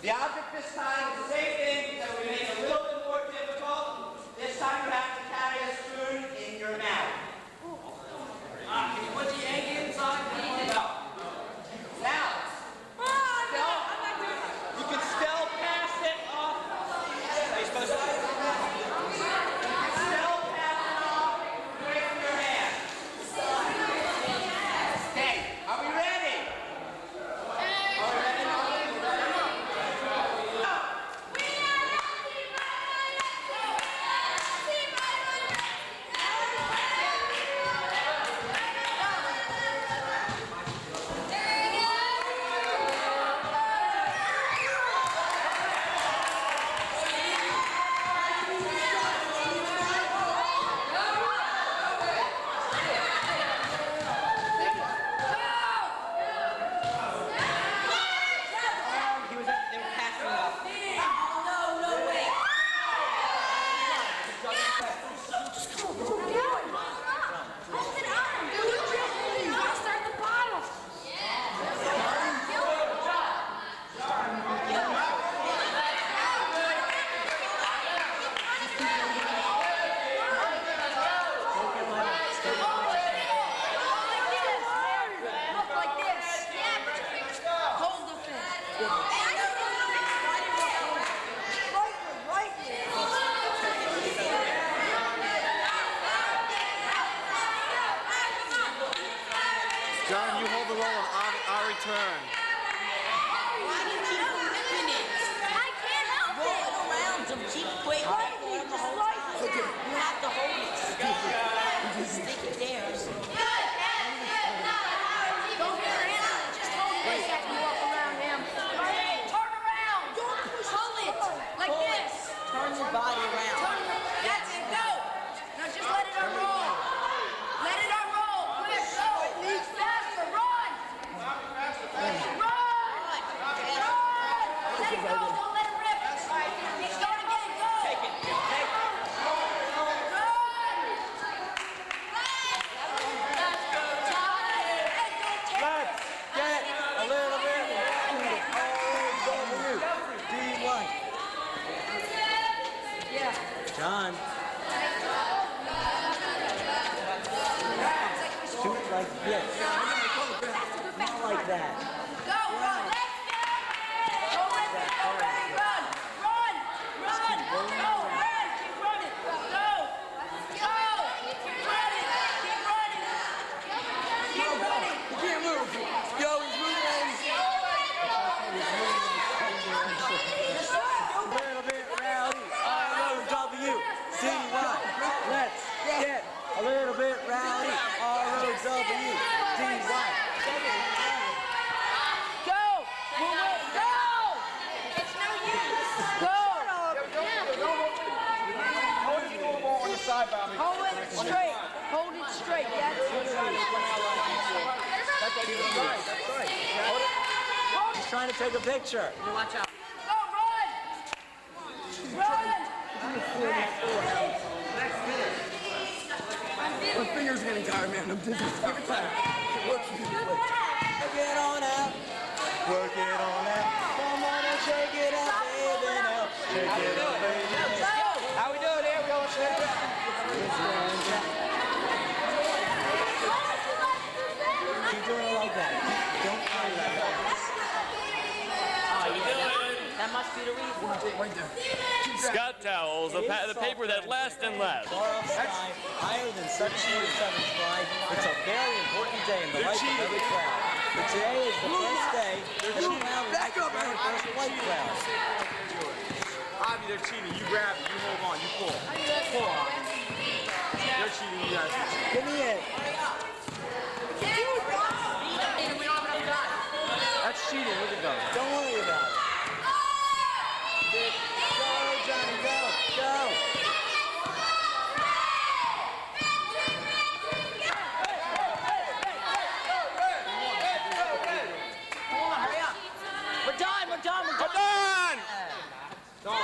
The object this time is the same thing that we make a little bit more difficult. This time you have to carry a spoon in your mouth. Can you put the egg inside? No. Now, you can still pass it off. Are you supposed to? Still pass it off with your hand. Okay, are we ready? Are we ready? They were passing it off. John, you hold the roll and I'll return. I can't help it. Roll it around some cheap quick. You have to hold it. Stick it there. Don't hit your hand. Just hold this as you walk around him. Turn around. Don't push. Hold it. Like this. Turn your body around. That's it. Go. Now just let it unroll. Let it unroll. Quick. Go. Faster. Run. Run. Let it go. Don't let it rip. Start again. Go. Take it. Take it. Let's get a little bit LTS. John. Do it like this. Not like that. Go, run. Let's go. Go, ready, run. Run. Run. Go, run. Keep running. Go. Go. Keep running. Keep running. Keep running. You can't move. Yo, he's moving. A little bit rowdy. ROW. DY. Let's get a little bit rowdy. ROW. DY. Go. Go. It's no use. Go. On the side, Bobby. Hold it straight. Hold it straight. That's it. He's trying to take a picture. Watch out. Go, run. Run. My fingers are getting tired, man. I'm dizzy. Every time. Work it on out. Work it on out. Come on and shake it up, baby. Now. Shake it up, baby. How we doing here? We going straight up. Keep doing it like that. Don't play like that. That must be the reason. Right there. Scott towels, the paper that lasts and lasts. Higher than 747 slide. It's a very important day in the life of every crowd. But today is the first day that the crowd will make the very first white crowd. Bobby, they're cheating. You grab it. You hold on. You pull. Pull on. They're cheating. You guys are cheating. Give me it. That's cheating. Look at those. Don't worry about it. Go, Johnny, go. Go. We're done. We're done. We're done. Done!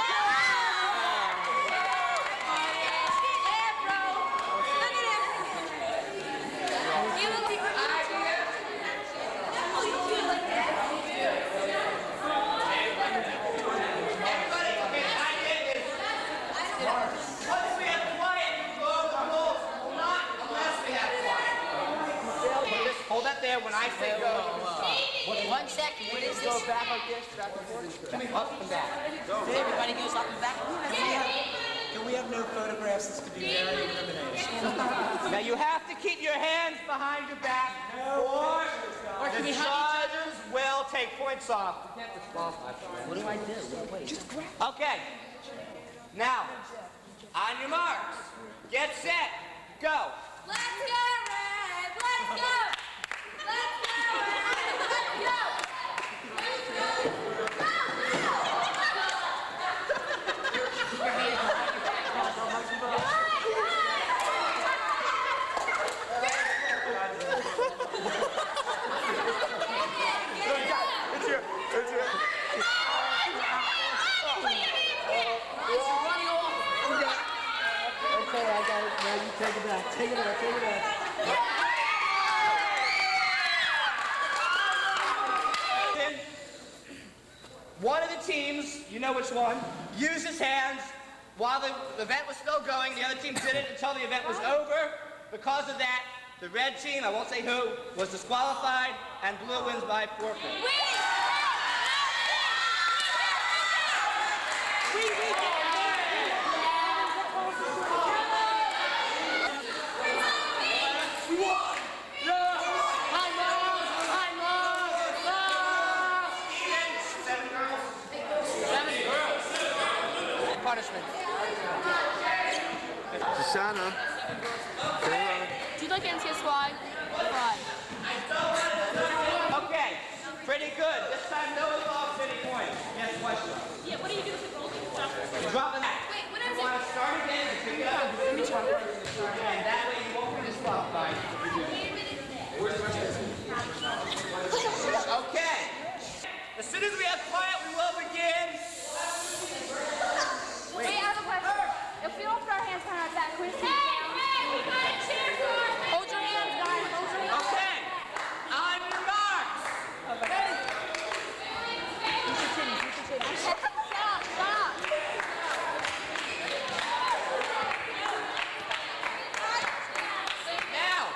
go back like this, back and forth, up and back. Everybody goes up and back. Can we have no photographs? This could be very incriminating. Now you have to keep your hands behind your back, or the judges will take points off. What do I do? Wait. Okay. Now, on your marks, get set, go. Let's go, Red! Let's go! Let's go, Red! Let's go! Okay, I got it. Now you take it back. Take it back. Take it back. One of the teams, you know which one, used his hands while the event was still going. The other team did it until the event was over. Because of that, the red team, I won't say who, was disqualified, and blue wins by forfeit. Punishment. Shoshana. Do you like NCSY? Why? Okay, pretty good. This time no one lost any points. Yes, question. Yeah, what do you do with the golden stuff? Drop the hat. Wait, what You is it? want to start again and pick it up. And that way you won't be disqualified. Okay. As soon as we have quiet, we will begin. Wait, I have a question. If we don't put our hands behind our back, who's hey, we got a cheer for it. Hold your hands, guys. Hold your hands. Okay. On your marks. Okay. Stop, stop. Now.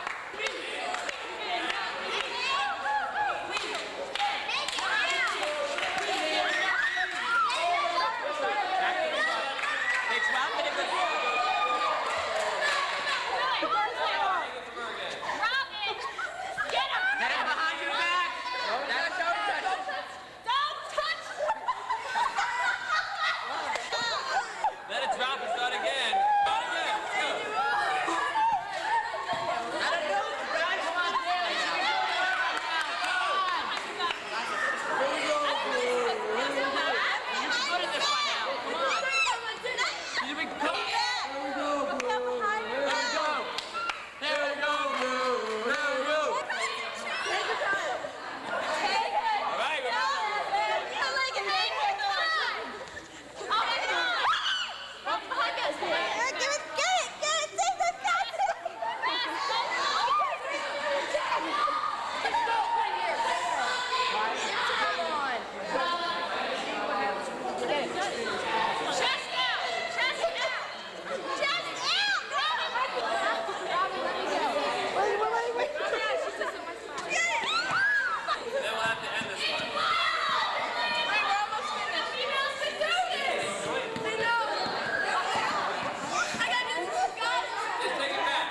Takes 1 minute to Robin, get him. Hands behind your back. That's don't touch. Don't touch. Let it drop and start again. Start again. Go. I don't know. Guys, come on. You're good at this one now. Come on. You can come. All right, then we'll have to end this one. Just take it back.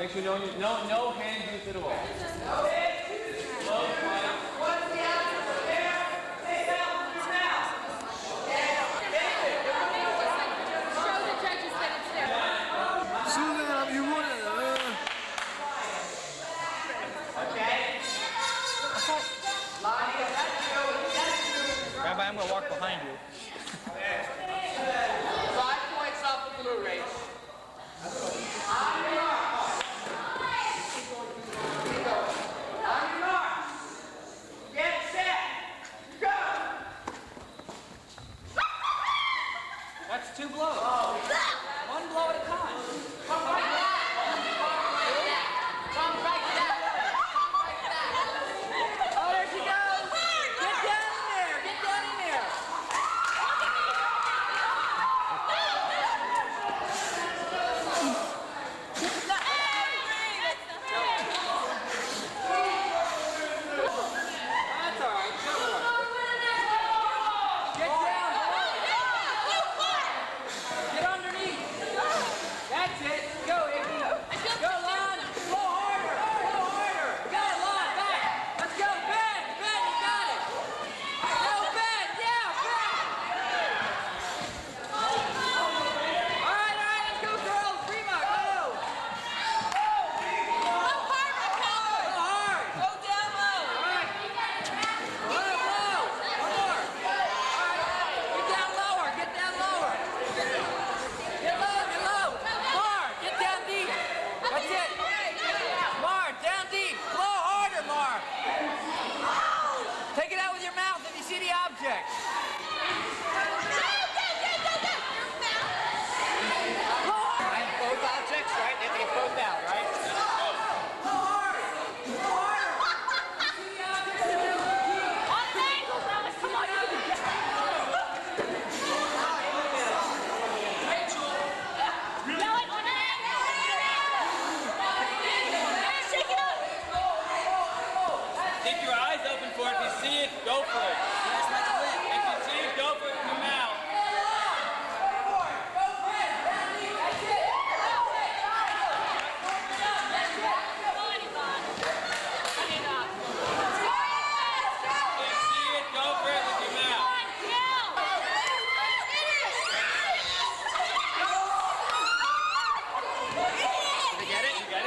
Make sure no hand use at all. Slow, quiet. Rabbi, I'm going to walk behind you. 5 points off the blue race. On your mark. Get set. Go. That's 2 blows. 1 blow at a time. Come right back. Come right back. Oh, there she goes. Get down in there. Get down in there. That's all right. Come on. Get down. Get underneath. That's it. Go, Iggy. Go, Lon. Blow harder. Blow harder. Got it, Lon. Back. Let's go. Ben. Ben, you got it. Go, Ben. Yeah, Ben. All right. Let's go, girls. Rima, go. Go hard. Go down low. All right. Blow. One more. All right. Get down lower. Get down lower. Get low. Mar, get down deep. That's it. Mar, down deep. Blow harder, Mar. Take it out with your mouth if you see the object. Blow hard. Both objects, right? They have to get both out, right? Blow hard. Blow harder. See the object. On an angle, Thomas. Come on, you can get Yell it on an angle. Shake it up. Keep your eyes open for it. If you see it, go for it. If you see it, go for it with your mouth. If you see it, go for it with your mouth. Did you get it? You get it?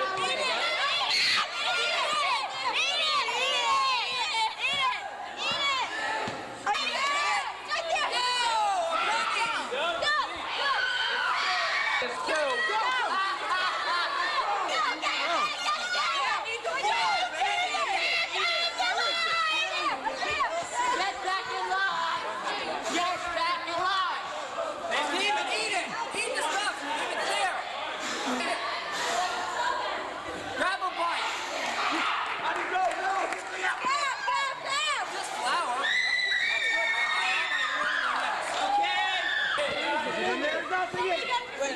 Let's go. Get back in line. Get back in line. Steven, eat it. Eat the stuff. Leave it there. Grab a bite. How do you go? No. Just flour. Okay. There's nothing in. There's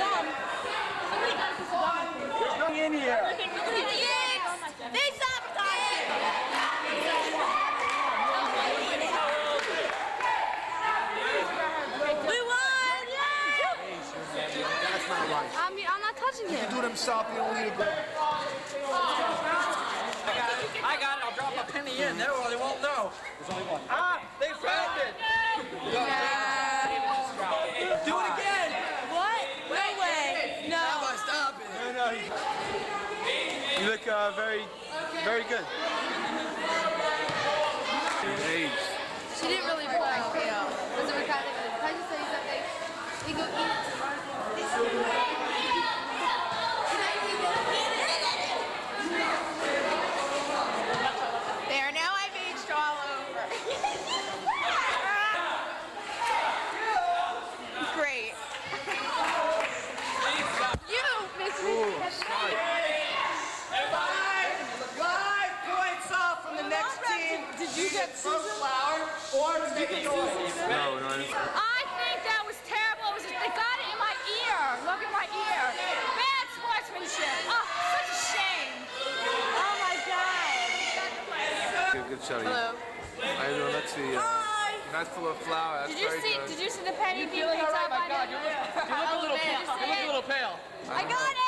nothing in here. They sabotaged it. We won! That's not right. I'm not touching You it. do them south, you don't need a goal. I got it. I'll drop a penny in there or they won't know. There's only one. Ah, they found it. Do it again. What? No way. No. Stop it. No, you look very, very good. She didn't really play. I feel. Because we're kind of good. Can I just say something? We go eat tomorrow. There, now I've aged all over. Great. You, Miss Five points off from the next team. Did you get flour or did you get No. I think that was terrible. They got it in my ear. Look at my ear. Bad sportsmanship. Oh, such a shame. Oh my God. Good show. Hello. How you doing? Let's see. That's full of flour. That's very good. Did you see the penny being picked up by You look a little pale. I got it.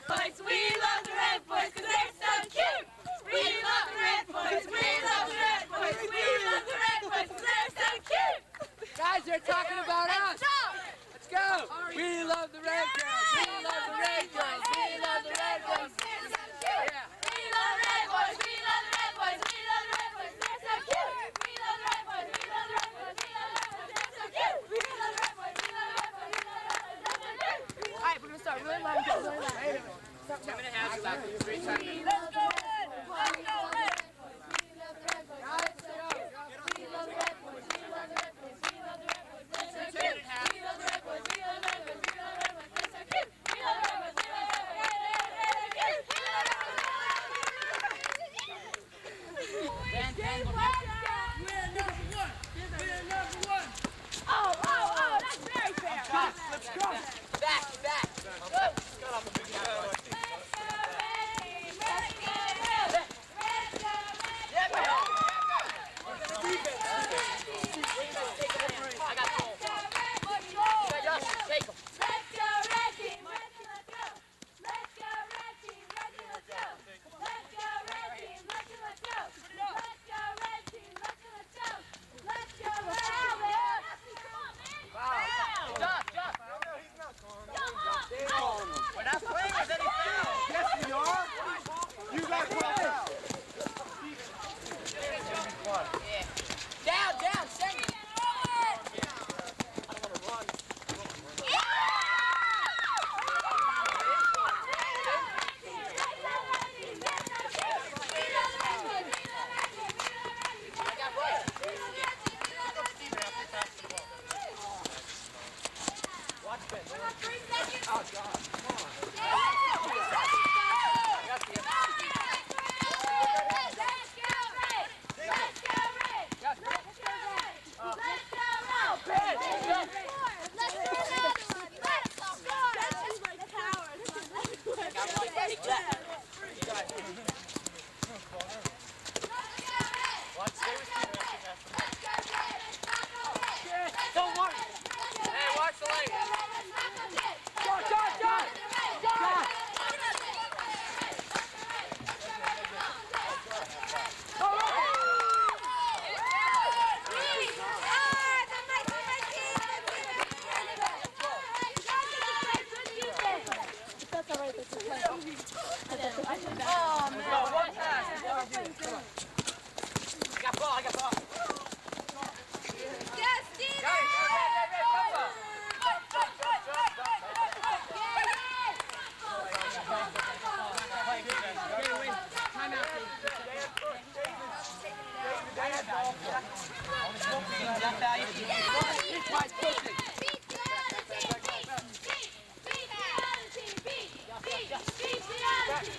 boys. We love the red boys because they're so cute. We love the red boys. We love the red boys. We love the red boys because they're so cute. Guys, they're talking about us. Let's go. We love the red girls. We love the red girls. We love the red boys. Yeah. We love the red boys. We love the red boys. We love the red boys. They're so cute. We love the red boys. We love the red boys. We love the red boys. They're so cute. We love the red boys. We love the red boys. We love the red boys. They're so cute. All right, we're gonna start really loud. Really loud. 10 and a half left. 3 times. Let's go red. Let's go red. Oh, that's very fair. Let's go. Back. We're not playing with any foul. Yes, we are. You got called out. Down, send it. Don't worry. Hey, watch the lane. Oh, man. Go, one pass. I got ball. Yes, Steven! Got it.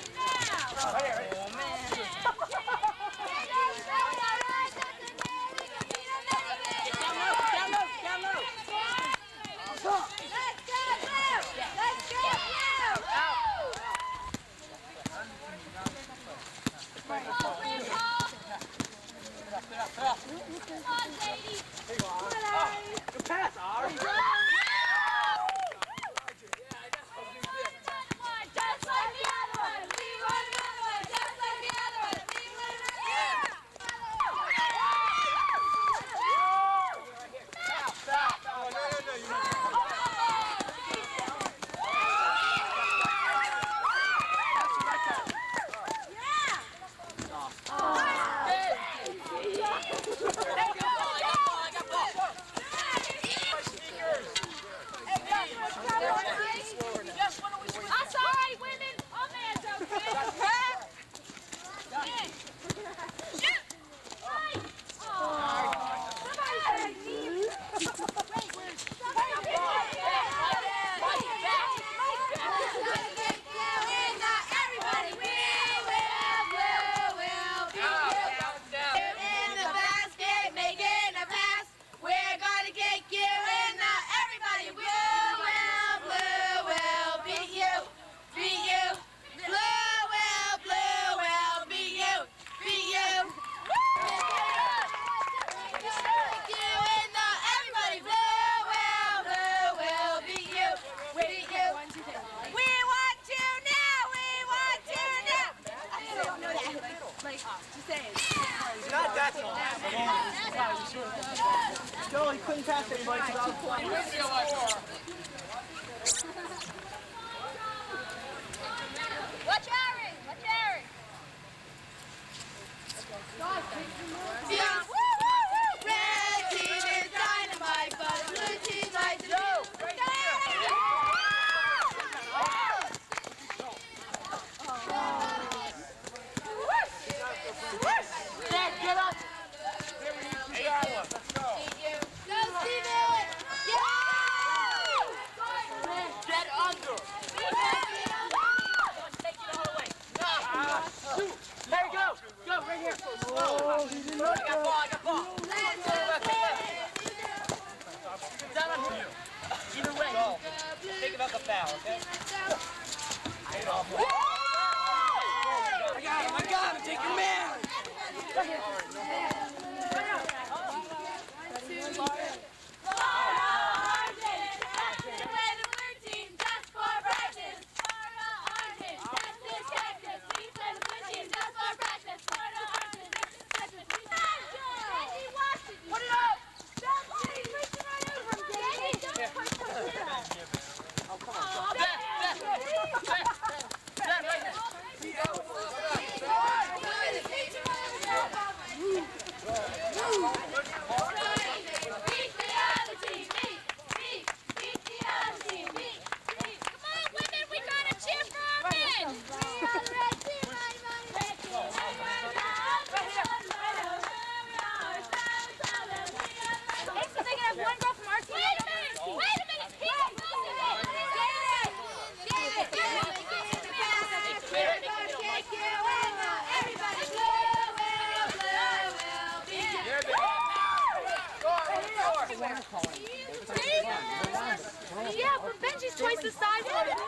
Joel, he couldn't pass it, Mike. So I was playing. Watch Aaron! Watch Aaron! Yeah. Woo, woo, woo. Red team is dynamite, but blue team likes to do. Dad, get up! Let's go! Go, Steven! Get under! There you go! Go, right here! Oh, he didn't let I got ball, I got ball! Down on here! Either way, think about the foul, okay? I got him! Take your man! Yeah, but Benji's twice the size of him.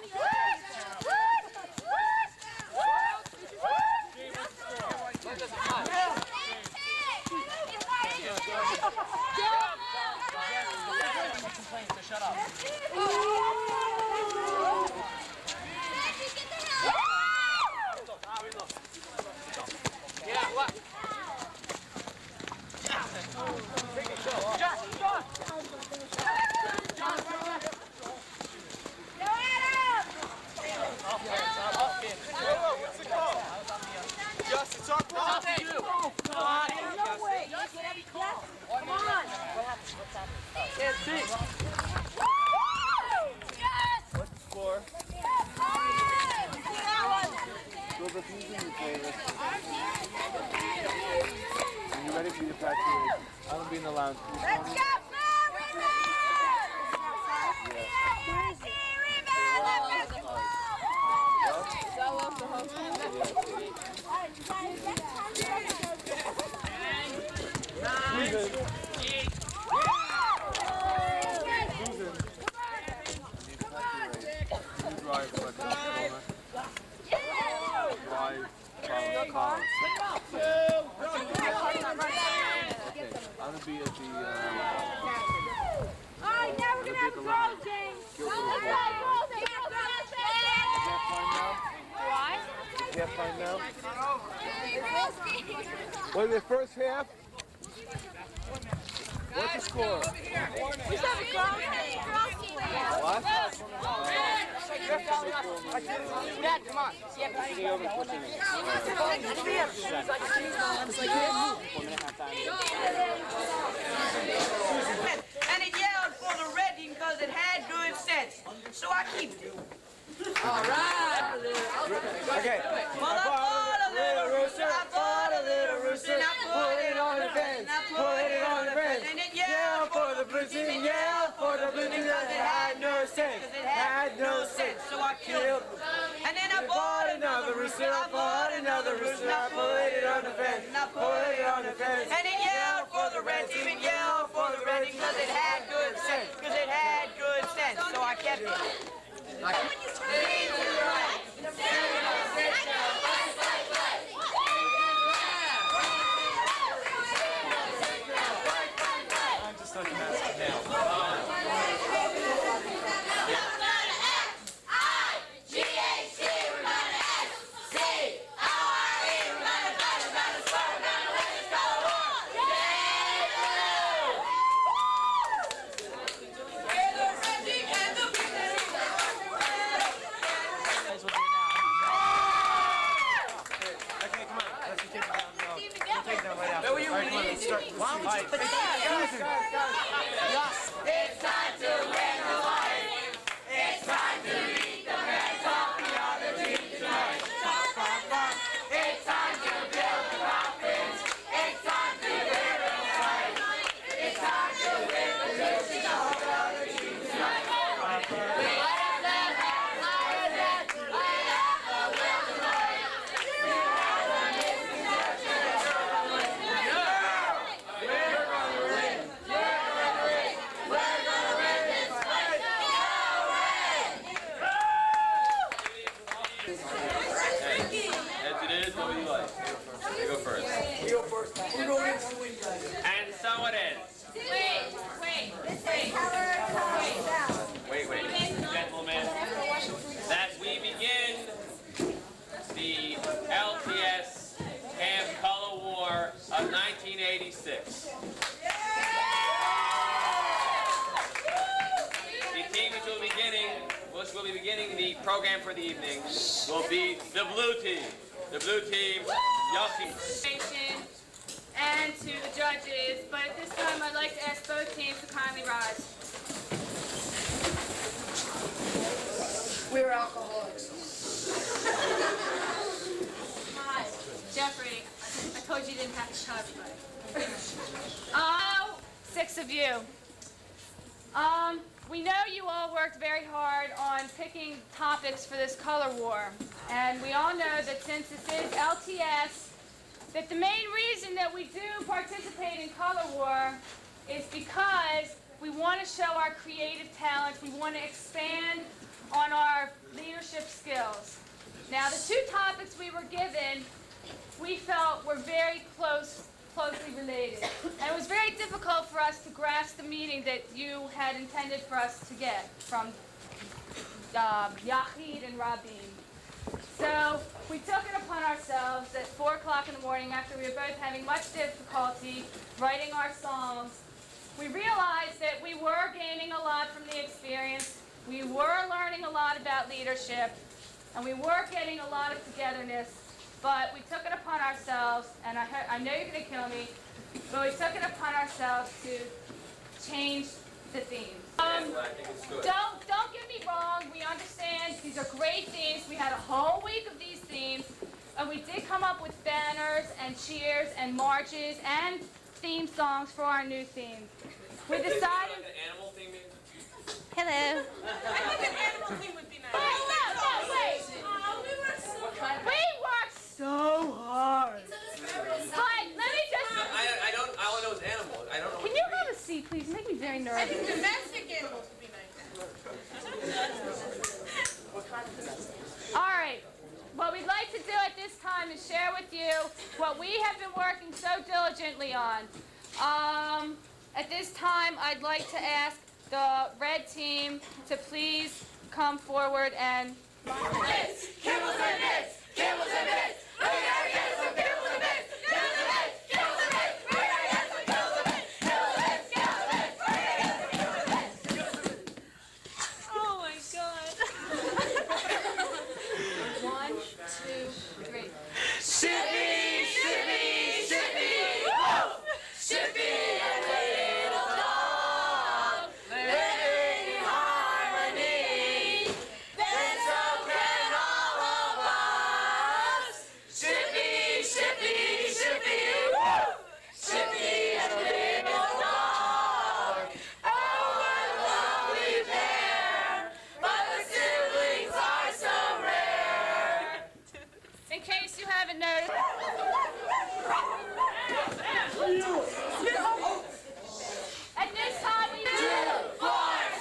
Shut up. Yeah, what? Take it, go. John! What's the call? Just, it's our ball. Come on. No way. Come on. Can't see. What's the score? Wilbur, can you do me a favor? When you're ready for your evacuation, I'm gonna be in the lounge. Let's go, I'm gonna be at the Alright, now we're gonna have a goal, James. Why? half time now. What is the first half? What's the score? Just have a goal. What? Dad, come on. And it yelled for the red team because it had good sense. So I keep it. All right. Okay. Well, I bought a little rooster, I bought a little rooster, and I put it on the fence, put it on the fence, and it yelled for the blue team, yelled for the blue team because it had no sense, so I killed it. And then I bought another rooster, I bought another rooster, I put it on the fence, put it on the fence, and it yelled for the red team, it yelled for the red team because it had good sense, so I kept it. I'm just looking at it now. Yeah! light. Guys. Yes. It's time to win the light. It's time to eat the bread. Coffee on the dream tonight. It's time to build the confidence. It's time to live in light. It's time to win the dream tonight. As it is, what would you like? You go first. You go first. And so it is. Wait, gentlemen, that we begin the LTS Camp Color War of 1986. The team which will be beginning the program for the evening will be the blue team. The blue team, Yossi. And to the judges, but at this time I'd like to ask both teams to kindly rise. We're alcoholics. Hi, Jeffrey. I told you you didn't have to shut everybody. Six of you. We know you all worked very hard on picking topics for this color war. And we all know that since this is LTS, that the main reason that we do participate in color war is because we want to show our creative talents. We want to expand on our leadership skills. Now, the two topics we were given, we felt were very closely related. And it was very difficult for us to grasp the meaning that you had intended for us to get from Yachid and Rabin. So we took it upon ourselves at 4 o'clock in the morning, after we were both having much difficulty writing our songs, we realized that we were gaining a lot from the experience, we were learning a lot about leadership, and we were getting a lot of togetherness, but we took it upon ourselves, and I know you're going to kill me, but we took it upon ourselves to change the themes. Don't get me wrong, we understand these are great themes. We had a whole week of these themes, and we did come up with banners and cheers and marches and theme songs for our new themes. We decided... Like an animal theme? Hello. I think an animal theme would be nice. Wait. We worked so hard. But let me just... I don't, all I know is animal. I don't know. Can you have a seat, please? You make me very nervous. I think domestic animals would be nice. All right. What we'd like to do at this time is share with you what we have been working so diligently on. At this time, I'd like to ask the red team to please come forward and... Bits! Kibbles and bits! Kibbles and bits! We gotta get some kibbles and bits! Kibbles and bits! Kibbles and bits! We gotta get some kibbles and bits! Kibbles and bits! Kibbles and bits! We gotta get some kibbles and bits! Oh my God. 1, 2, 3. Shippy! Shippy! Shippy! Woo! Shippy and little dog living in harmony. Then so can all of us. Shippy! Shippy! Shippy! Woo! Shippy and little dog. Oh, what a lovely pair. But the siblings are so rare. In case you haven't noticed... At this time, we... 2, 4,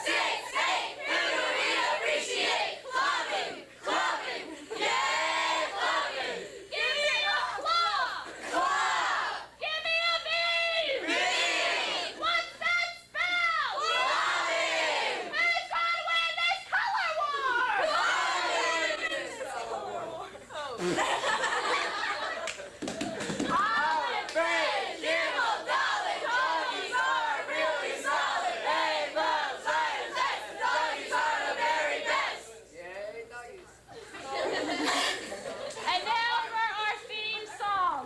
6, 8. Who do we appreciate? Clubbing, clubbing, yeah, clubbing. Give me a claw! Club, Give me a beat! beat, What's that spell? clubbing, Who's gonna win this color war? Olive bread, Jimbo, darling, doggies are really solid. Hey, love, science, test, doggies are the very best. Yay, doggies. And now for our theme song.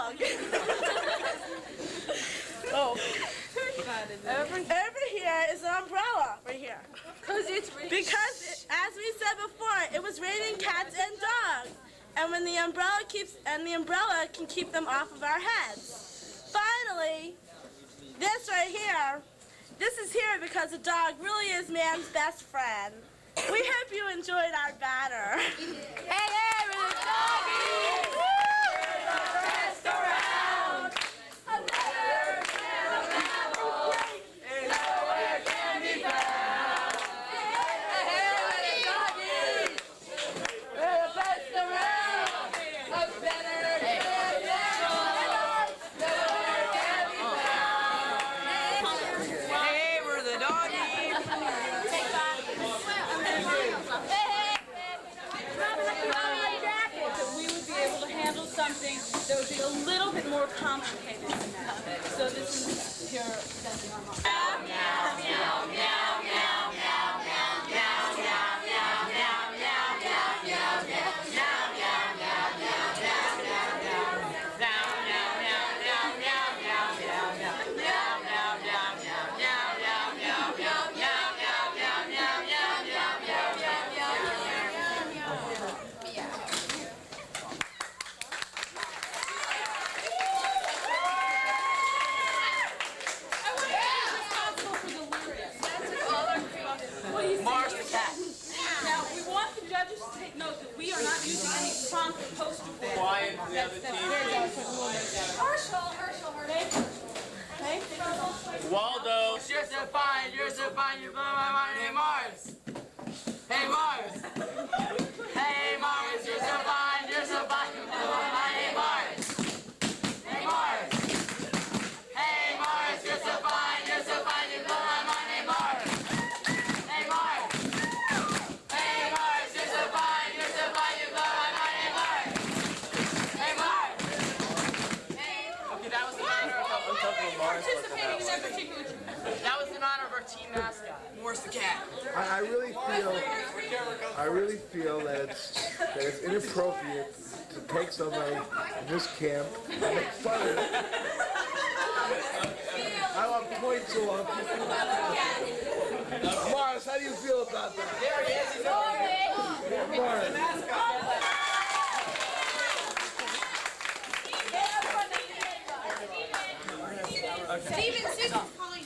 dog. Oh. Over here is an umbrella, right here. Because as we said before, it was raining cats and dogs. And when the umbrella can keep them off of our heads. Finally, this right here, this is here because a dog really is man's best friend. We hope you enjoyed our banner. Hey, we're the doggies! Woo! Best around. A better animal is nowhere can be found. Hey, we're the doggies! We're the best around. A better animal nowhere can be found. Hey, we're the doggies. That we would be able to handle something that would be a little bit more complicated than that. So this is pure sending our mom. Mars the cat. Now, we want the judges to take note that we are not using any prompt or poster board. Why and the other team? Herschel. Okay? Waldo. You're so fine, you blow my mind. Hey, Mars. Hey, Mars. Hey, Mars, you're so fine, you blow my mind. Hey, Mars. Hey, Mars. Hey, Mars, you're so fine, you blow my mind. Hey, Mars. Hey, Mars. Hey, Mars, you're so fine, you blow my mind. Hey, Mars. Hey, Mars. Okay, that was in honor of Participating in that particular team. That was in honor of our team mascot. Morris the cat. I really feel that it's inappropriate to take somebody in this camp and make fun of it. I want points along. Morris, how do you feel about that? There he is. He's over there. Morris. Susan's calling you.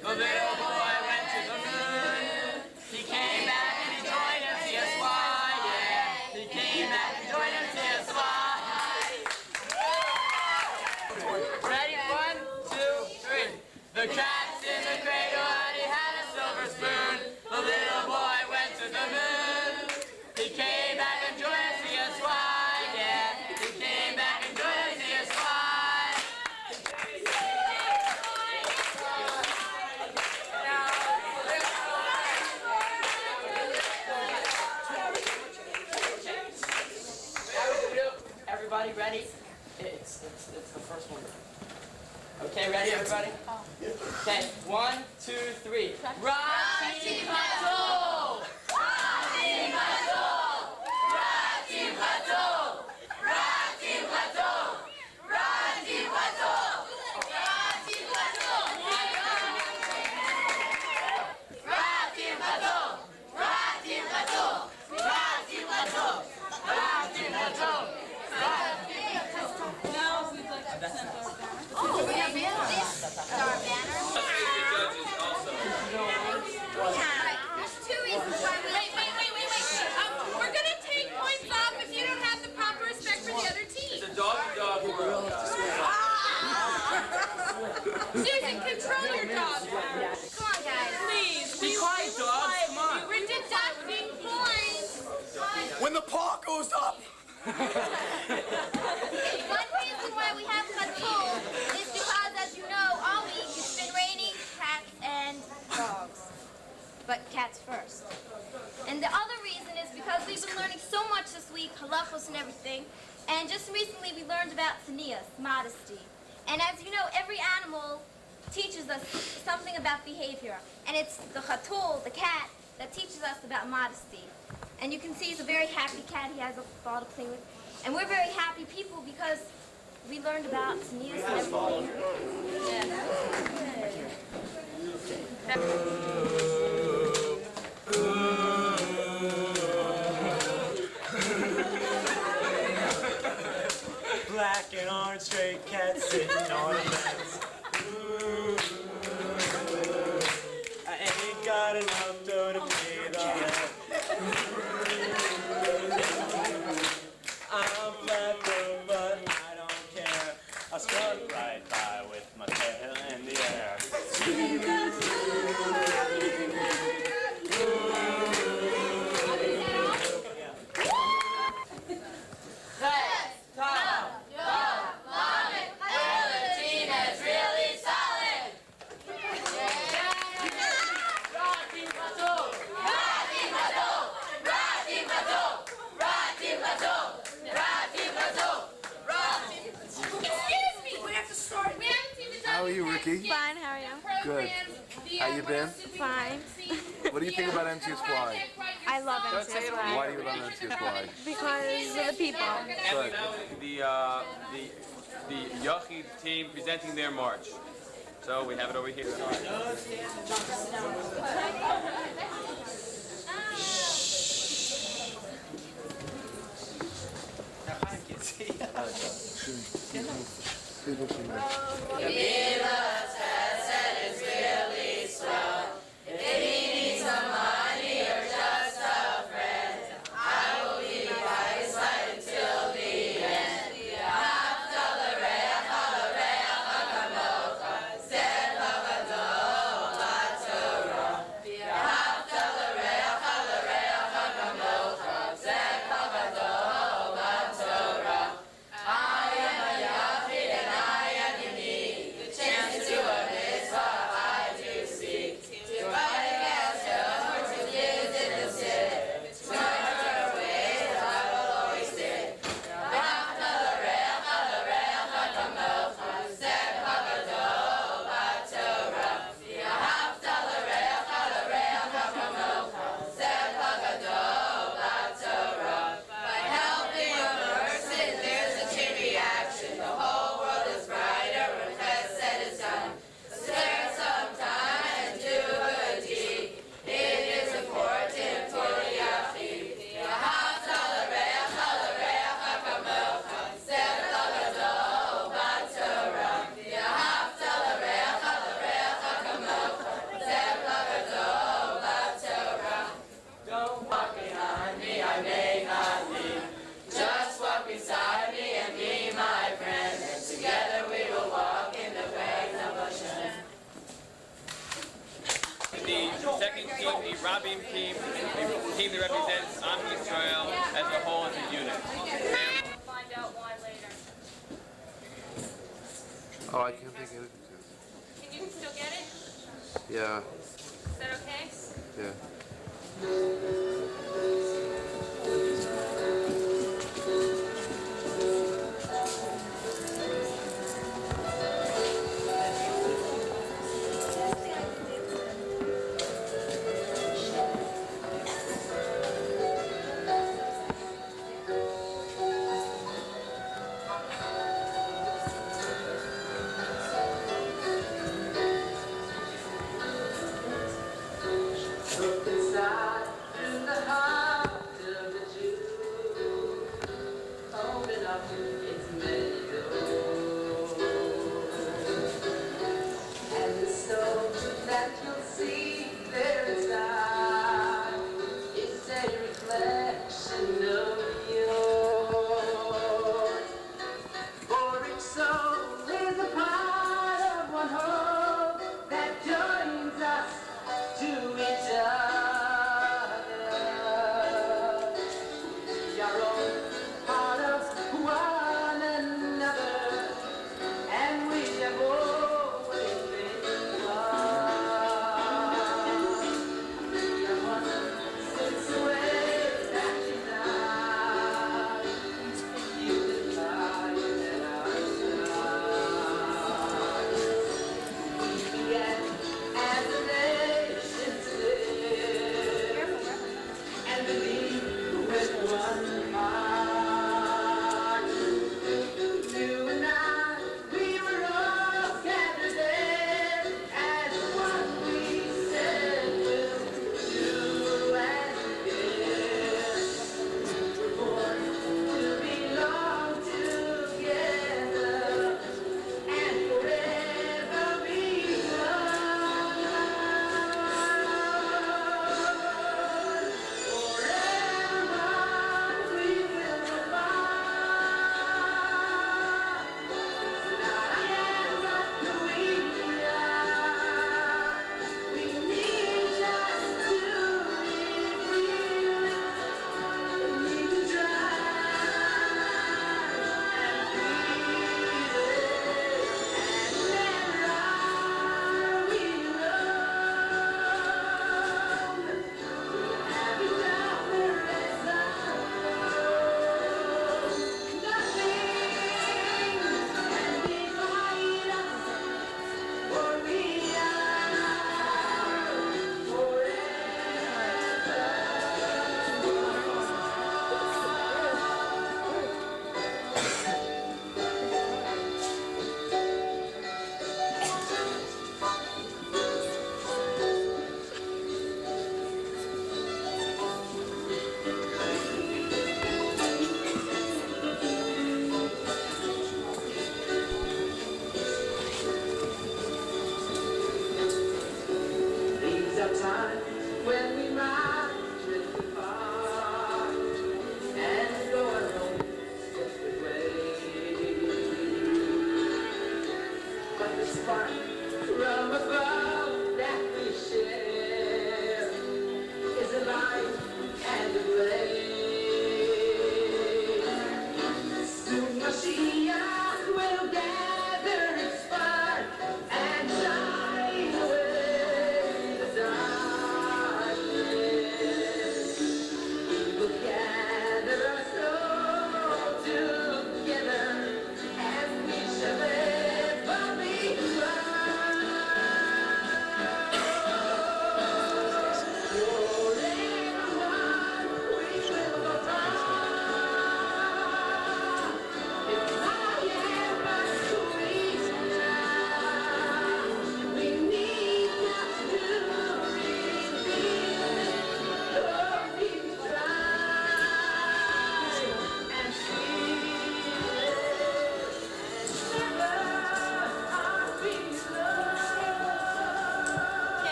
The little boy went to the moon. He came back and he joined LTSY. Yeah, he came back and joined LTSY. Ready? 1, 2, 3. The cat's in the cradle and he had a silver spoon. The little boy went to the moon. He came back and joined LTSY. Yeah, he came back and joined LTSY. Everybody ready? It's the first one. Okay, ready everybody? Okay, 1, 2, 3. Rati Pato! Rati Pato! Rati Pato! Rati Pato! Rati Pato! Rati Pato! Rati Pato! Rati Pato! Rati Pato! Rati Pato! Now we'd like to present our banner. Oh, we have banners. This is our banner. There's 2 reasons why we wait. We're gonna take points off if you don't have the proper respect for the other team. It's a dog world. Susan, control your dog. Come on, guys. Please. Be quiet, dogs. Come on. We're deducting points. When the paw goes up. One reason why we have Patul is because, as you know, all week it's been raining cats and dogs. But cats first. And the other reason is because we've been learning so much this week, halachos and everything. And just recently we learned about tznius, modesty. And as you know, every animal teaches us something about behavior. And it's the chatul, the cat, that teaches us about modesty. And you can see he's a very happy cat. He has a ball to play with. And we're very happy people because we learned about Sneas and everything. Black and orange stray cats sitting on a fence. I ain't got enough dough to pay the rent. I'm flat broke, but I don't care. I strut right by with my tail in the air. How are you, Ricky? Fine, how are you? Good. How you been? Fine. What do you think about NCSY? I love NCSY. Why do you love NCSY? Because of the people. Good. The Yachid team presenting their march. So we have it over here. The second team, the Rabbi team, the team that represents Am Yisrael as a whole, as a unit. We'll find out why later. Oh, I can't think of it. Can you still get it? Yeah. Is that okay? Yeah. Look inside through the heart.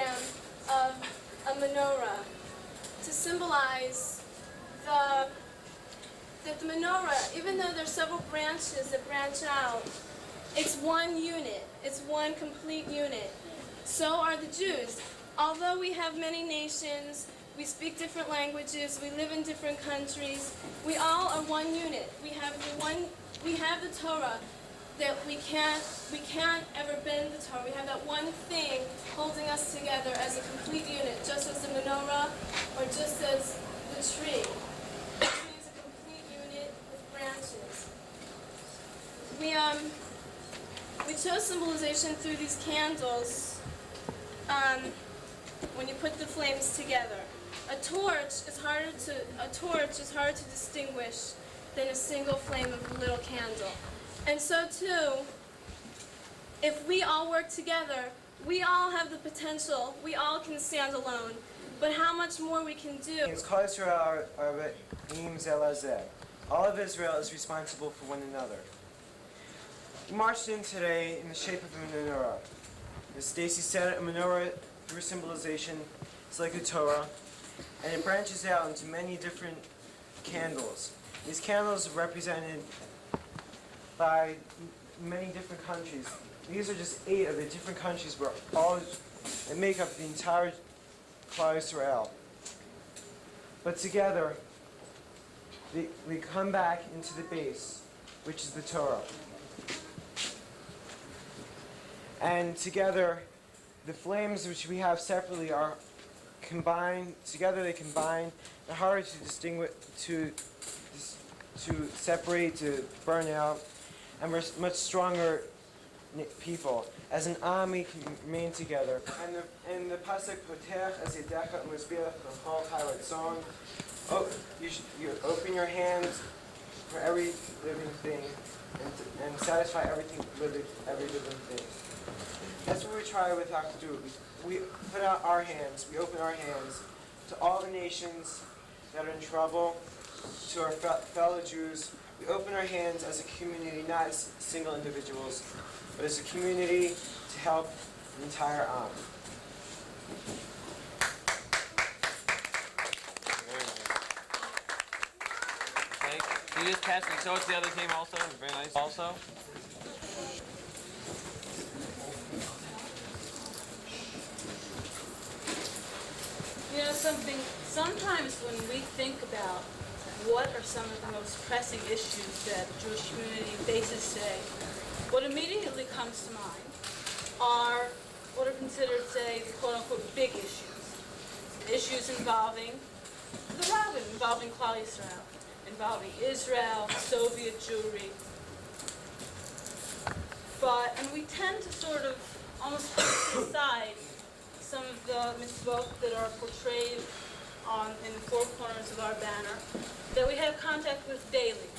diagram of a menorah to symbolize that the menorah, even though there's several branches that branch out, it's one unit. It's one complete unit. So are the Jews. Although we have many nations, we speak different languages, we live in different countries, we all are one unit. We have the Torah that we can't ever bend the Torah. We have that one thing holding us together as a complete unit, just as the menorah or just as the tree. The tree is a complete unit with branches. We chose symbolization through these candles when you put the flames together. A torch is harder to distinguish than a single flame of a little candle. And so too, if we all work together, we all have the potential, we all can stand alone, but how much more we can do. Kol Yisrael are im zel hazeh. All of Israel is responsible for one another. We marched in today in the shape of a menorah. As Stacy said, a menorah, through symbolization, is like a Torah, and it branches out into many different candles. These candles are represented by many different countries. These are just 8 of the different countries where that make up the entire Klal Yisrael. But together, we come back into the base, which is the Torah. And together, the flames which we have separately are combined. Together they combine. They're harder to distinguish, to separate, to burn out, and we're much stronger people. As an army, can remain together. And the pasuk potech as yedecha u'mizbeach b'chol chai ratzon. You open your hands for every living thing and satisfy every living thing. That's what we try with how to do. We put out our hands, we open our hands to all the nations that are in trouble, to our fellow Jews. We open our hands as a community, not as single individuals, but as a community to help the entire Am. Okay. Can you just pass me? Show it to the other team also. Very nice. Also. You know something, sometimes when we think about what are some of the most pressing issues that the Jewish community faces today, what immediately comes to mind are what are considered, say, the quote-unquote big issues. Issues involving the Rabbin, involving Klal Yisrael, involving Israel, Soviet Jewry. And we tend to sort of almost put aside some of the mitzvot that are portrayed in the 4 corners of our banner that we have contact with daily.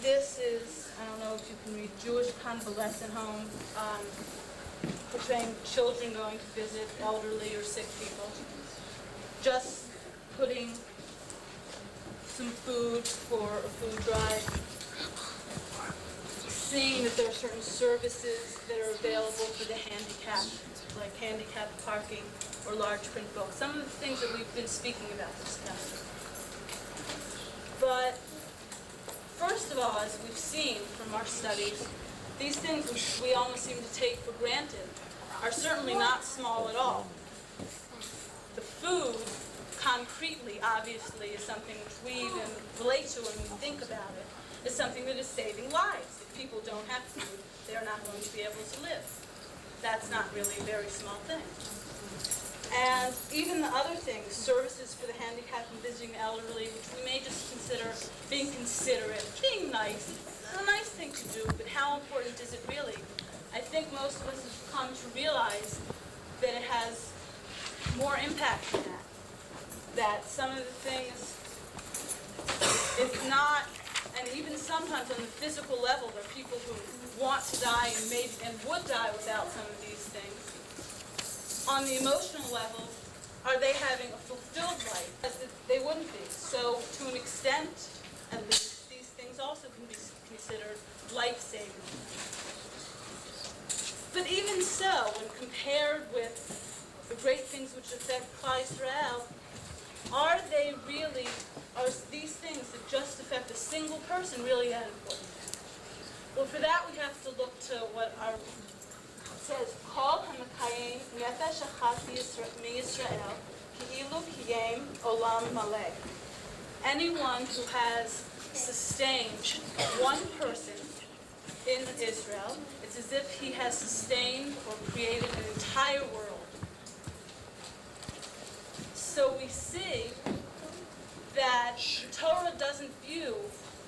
This is, I don't know if you can read, Jewish convalescent home, portraying children going to visit elderly or sick people. Just putting some food for a food drive. Seeing that there are certain services that are available for the handicapped, like handicapped parking or large print books. Some of the things that we've been speaking about this semester. But first of all, as we've seen from our studies, these things which we almost seem to take for granted are certainly not small at all. The food, concretely, obviously, is something which we even relate to when we think about it, is something that is saving lives. If people don't have food, they're not going to be able to live. That's not really a very small thing. And even the other things, services for the handicapped and visiting the elderly, which we may just consider being considerate, being nice. It's a nice thing to do, but how important is it really? I think most of us have come to realize that it has more impact than that. That some of the things, if not, and even sometimes on the physical level, there are people who want to die and would die without some of these things. On the emotional level, are they having a fulfilled life? As they wouldn't be. So to an extent, at least, these things also can be considered life-saving. But even so, when compared with great things which affect Klal Yisrael, are these things that just affect a single person really that important? Well, for that we have to look to what our says, Kol HaMekayim Nefesh Achat MiYisrael Ki'ilu Kiyem Olam Maleh. Anyone who has sustained one person in Israel, it's as if he has sustained or created an entire world. So we see that Torah doesn't view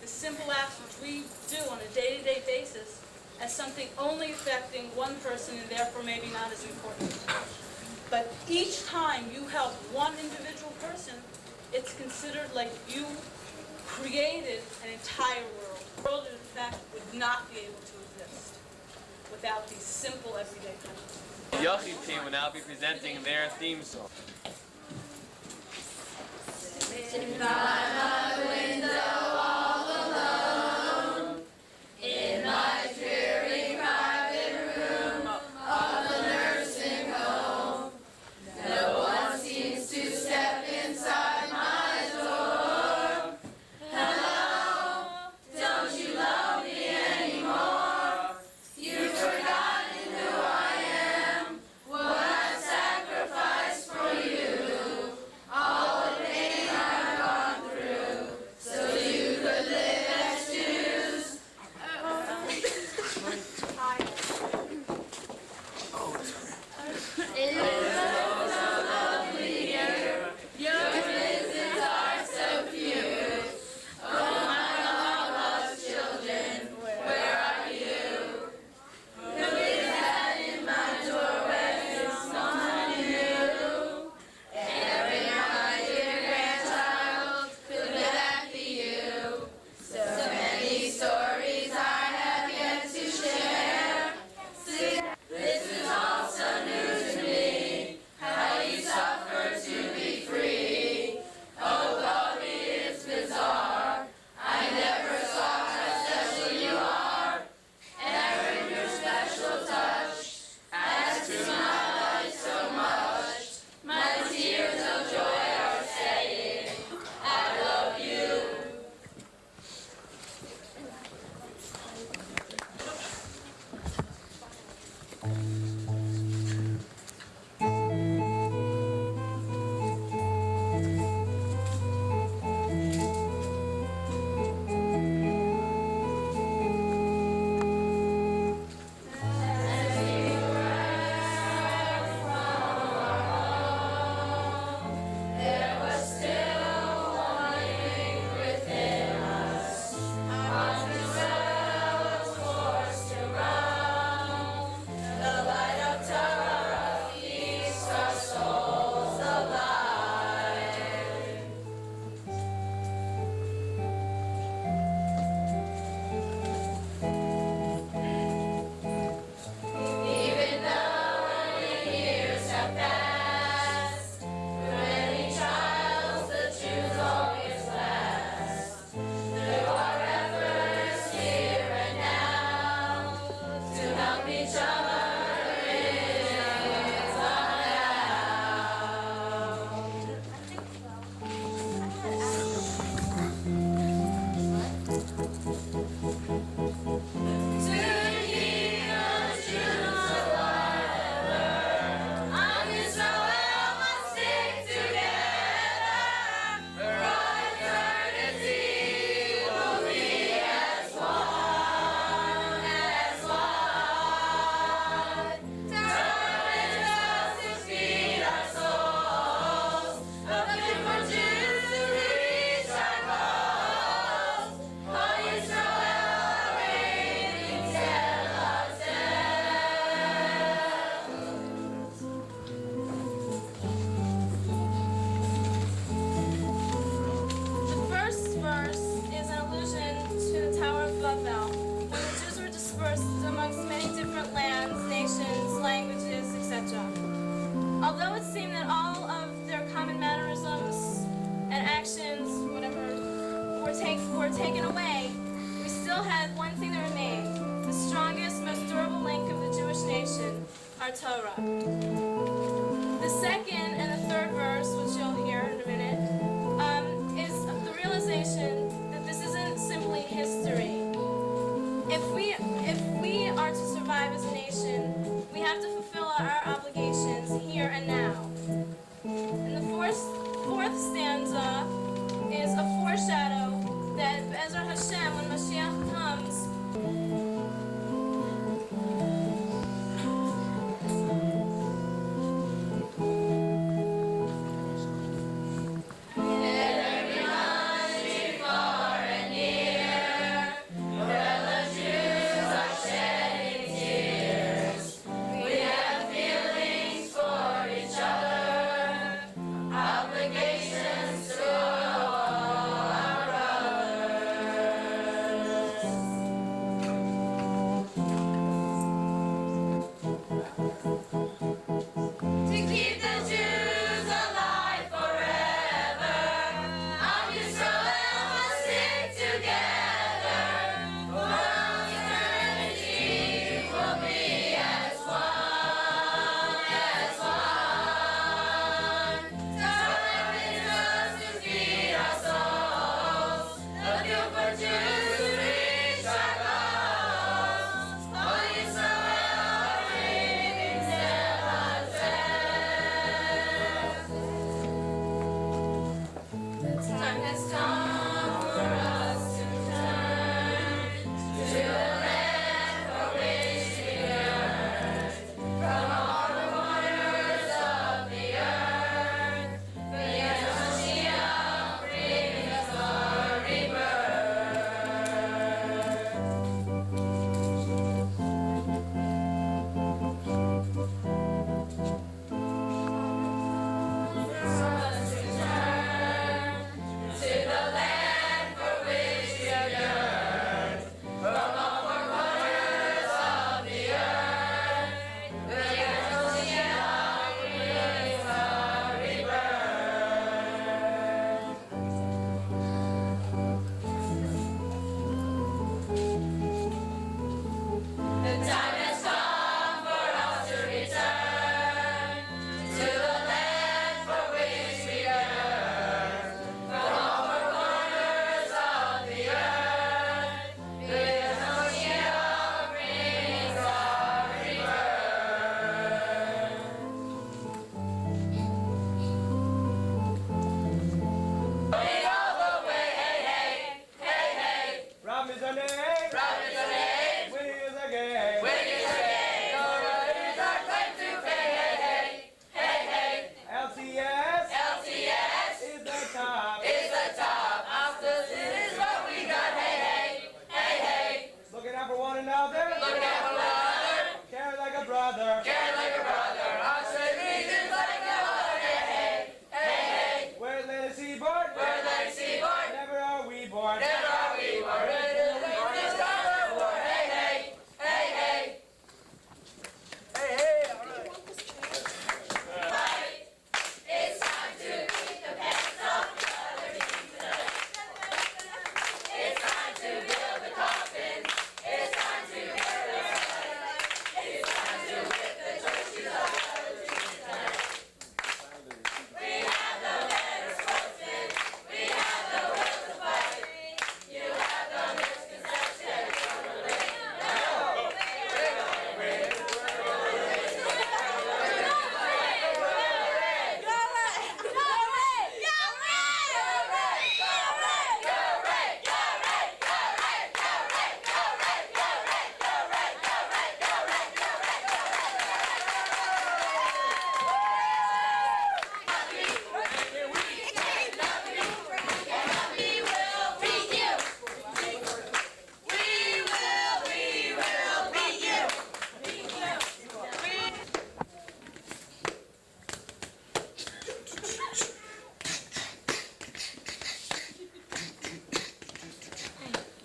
the simple acts which we do on a day-to-day basis as something only affecting one person and therefore maybe not as important. But each time you help one individual person, it's considered like you created an entire world. The world, in fact, would not be able to exist without these simple everyday things. The Yochid team will now be presenting their theme song. In my dreary private room of the nursing home, no one seems to step inside my door. Hello, don't you love me anymore? You've forgotten who I am, what I've sacrificed for you, all the pain I've gone through.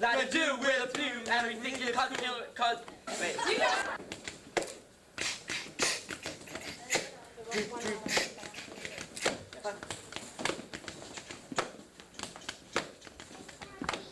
That to do with a few, and we think you cause, wait.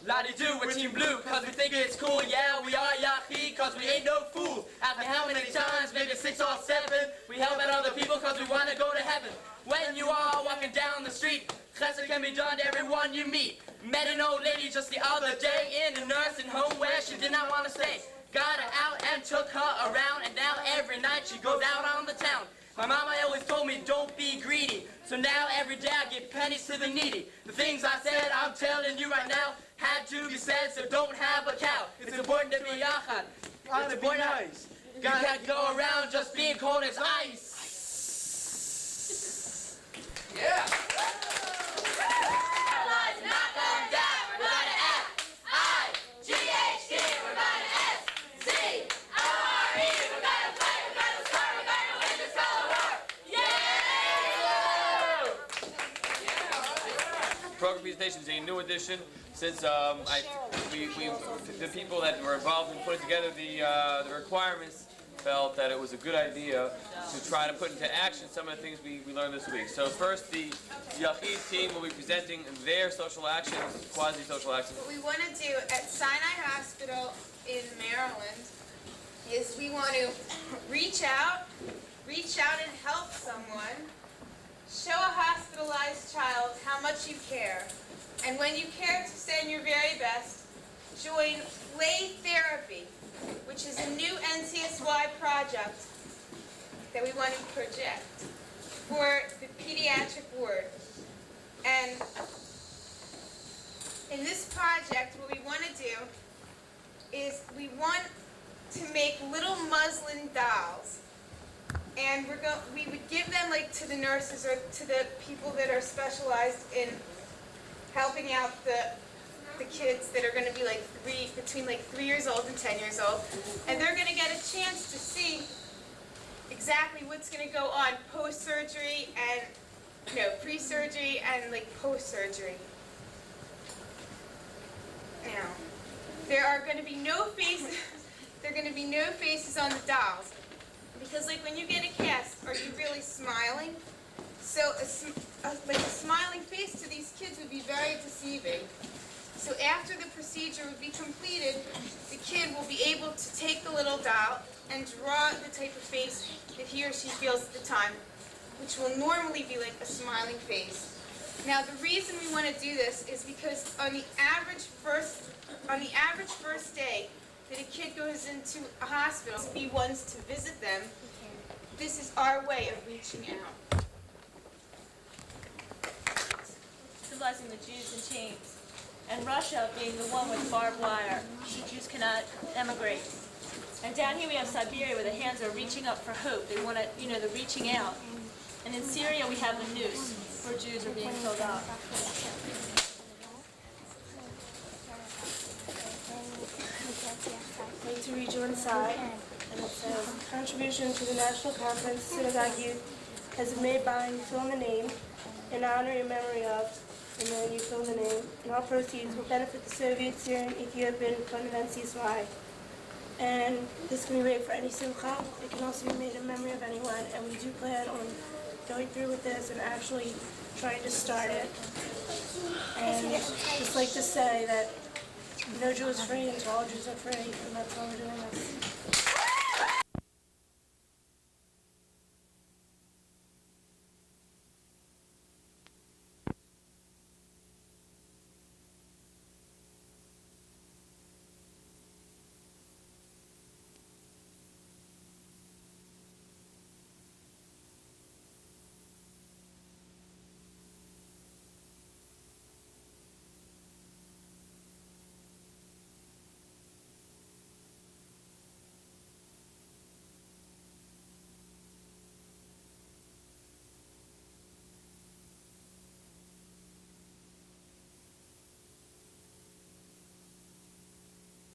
Lottie do with Team Blue, cause we think it's cool, yeah, we are Yahi, cause we ain't no fools. After how many times, maybe 6 or 7, we help out other people cause we wanna go to heaven. When you are walking down the street, chesed can be done to everyone you meet. Met an old lady just the other day in a nursing home where she did not want to stay. Got her out and took her around, and now every night she goes out on the town. My mama always told me don't be greedy, so now every day I give pennies to the needy. The things I said, I'm telling you right now, had to be said, so don't have a cow. It's important to be yachad. It's important. Nice. You can't go around just being cold as ice. Yeah. Program presentation is a new edition since the people that were involved in putting together the requirements felt that it was a good idea to try to put into action some of the things we learned this week. So first, the Yachid team will be presenting their social actions, quasi-social actions. What we want to do at Sinai Hospital in Maryland is we want to reach out and help someone, show a hospitalized child how much you care, and when you care to send your very best, join Play Therapy, which is a new NCSY project that we want to project for the pediatric ward. And in this project, what we want to do is we want to make little muslin dolls. And we would give them to the nurses or to the people that are specialized in helping out the kids that are going to be between 3 years old and 10 years old, and they're going to get a chance to see exactly what's going to go on post-surgery and pre-surgery and post-surgery. Now, there are going to be no faces. There are going to be no faces on the dolls. Because when you get a cast, are you really smiling? So a smiling face to these kids would be very deceiving. So after the procedure would be completed, the kid will be able to take the little doll and draw the type of face that he or she feels at the time, which will normally be a smiling face. Now the reason we want to do this is because on the average first day that a kid goes into a hospital, be ones to visit them, this is our way of reaching out. Symbolizing the Jews in chains, and Russia being the one with barbed wire, so Jews cannot emigrate. And down here we have Siberia where the hands are reaching up for hope. They want to, they're reaching out. And in Syria we have the noose, where Jews are being killed out. I'd like to read you inside, and it says, contribution to the National Conference Synagogue Youth has been made by, and you fill in the name, in honor and memory of, and then you fill in the name, and all proceeds will benefit the Soviet Syrian Ethiopian Fund of NCSY. And this can be made for any simcha. It can also be made in memory of anyone, and we do plan on going through with this and actually trying to start it. And just like to say that no Jew is free until all Jews are free, and that's why we're doing this.